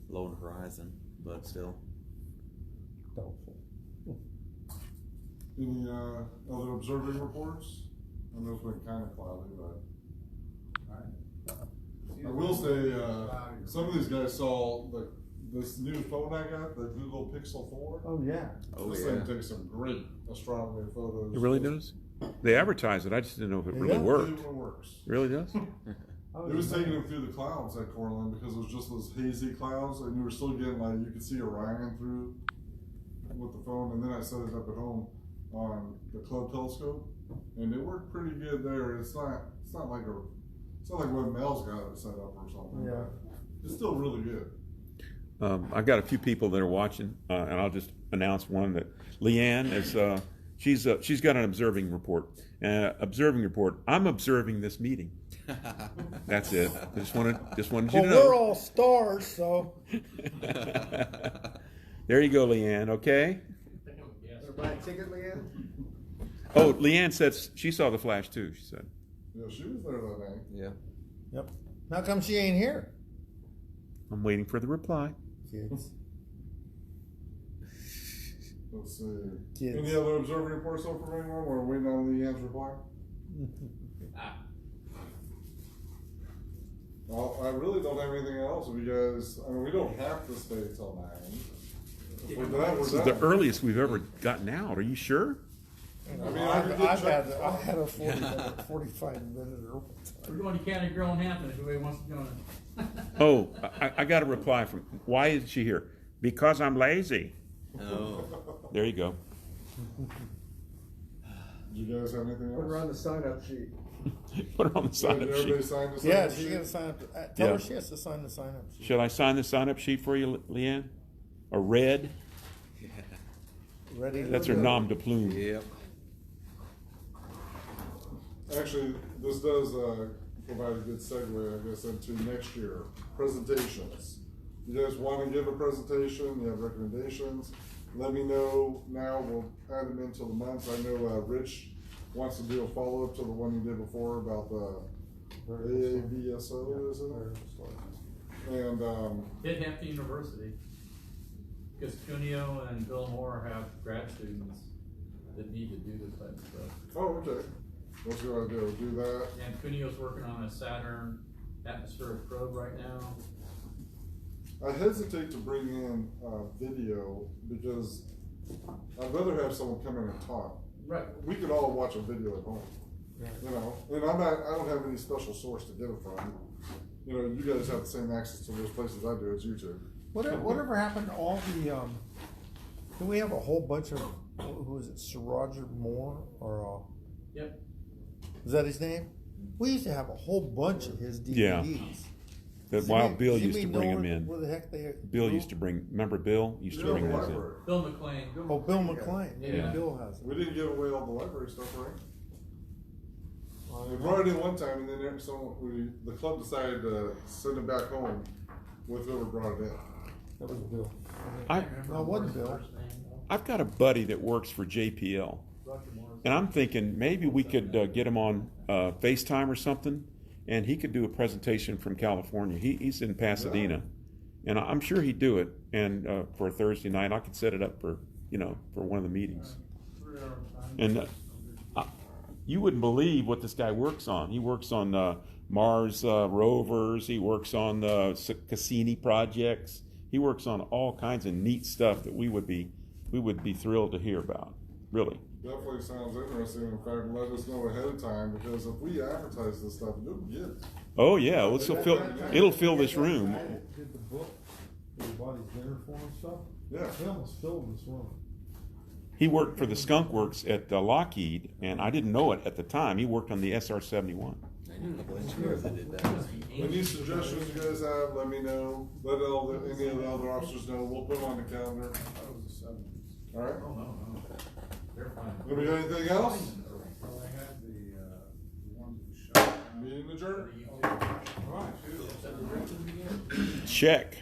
low on the horizon, but still. Doubtful. Any other observing reports? I know it's been kind of cloudy, but I will say some of these guys saw this new phone I got, the Google Pixel 4. Oh, yeah. Oh, This yeah. thing takes some great astronomy photos. It really does? They advertise it, I just didn't know if it really Yeah. worked. It works. It really does? It was taking them through the clouds at Cortland because it was just those hazy clouds, and you were still getting you could see Orion through with the phone. And then I set it up at home on the club telescope, and it worked pretty good there. It's not like what Mel's got it set up or something. Yeah. but it's still really good. I've got a few people that are watching, and I'll just announce one that Leanne is. She's got an observing report. I'm observing this meeting. That's it. I just wanted you Well, to know. we're all stars, so. There you go, Leanne. Okay. Yes. Wanna buy a ticket, Leanne? Oh, Leanne says she saw the flash too. She said. Yeah, she was there that night. Yeah. Yep. How come she ain't here? I'm waiting for the reply. Kids. Let's see. Kids. Any other observing reports so from anyone? We're waiting on Leanne's reply. Ah, Well, I really don't have anything else. If you guys, we don't have to stay till 9. If we're done, we're This is done. the earliest we've ever gotten out. Are you sure? I mean, I could get checked. I had a 45-minute or we're going to County Grill in Hampton if anybody wants to join us. Oh, I got a reply from. Why is she here? Because I'm lazy. Oh. There you go. Do you guys have anything Put her on else? the sign-up sheet. Put it on the Did sign-up everybody sheet. sign the Yeah, sign-up she's sheet? gonna sign up. Tell Yeah. her she has to sign the sign-up sheet. Shall I sign the sign-up sheet for you, Leanne? A red? Ready? to That's her go. nom de plume. Yep. Actually, this does provide a good segue, I guess, into next year, presentations. You guys want to give a presentation, you have recommendations, let me know now, we'll add them into the months. I know Rich wants to do a follow-up to the one you did before about the AAVSO, is it? And, At Hampton University, because Cuneo and Bill Moore have grad students that need to do this type of stuff. oh, okay, what's your idea, do that? And Cuneo's working on a Saturn atmospheric probe right now. I hesitate to bring in video because I'd rather have someone come in and talk. Right. We could all watch a video at home, you know, and I don't have any special source to get it from. You know, you guys have the same access to those places I do as you do. Whatever happened to all the, can we have a whole bunch of, who is it, Sir Roger Moore, or, Yep. is that his name? We used to have a whole bunch of his Yeah. DVDs. That Wild Bill used to bring them in. Where the heck they? Bill used to bring, remember Bill? Used to bring those in. Bill McLean. Oh, Bill McLean. Maybe Yeah. Bill has it. We didn't give away all the library stuff, right? We brought it in one time, and then the club decided to send it back home with whoever brought it in. That was Bill. I, No, it wasn't Bill. I've got a buddy that works for JPL, and I'm thinking maybe we could get him on FaceTime or something, and he could do a presentation from California. He's in Pasadena, and I'm sure he'd do it. And for a Thursday night, I could set it up for for one of the meetings. And you wouldn't believe what this guy works on. He works on Mars rovers. He works on the Cassini projects. He works on all kinds of neat stuff that we would be thrilled to hear about. Really. Definitely sounds interesting. In fact, let us know ahead of time, because if we advertise this stuff, you'll get it. Oh yeah, it'll fill this room. Did the book, everybody's dinner for and stuff? Yeah. They almost filled this room. He worked for the Skunk Works at Lockheed, and I didn't know it at the time. He worked on the SR-71. I knew a couple engineers that did that. Any suggestions you guys have, let me know. Let any of the other officers know. We'll put it on the calendar. All right. Oh, no. They're fine. Do we got anything else? Well, I had the ones who shot. Meeting adjourned. All right. Check.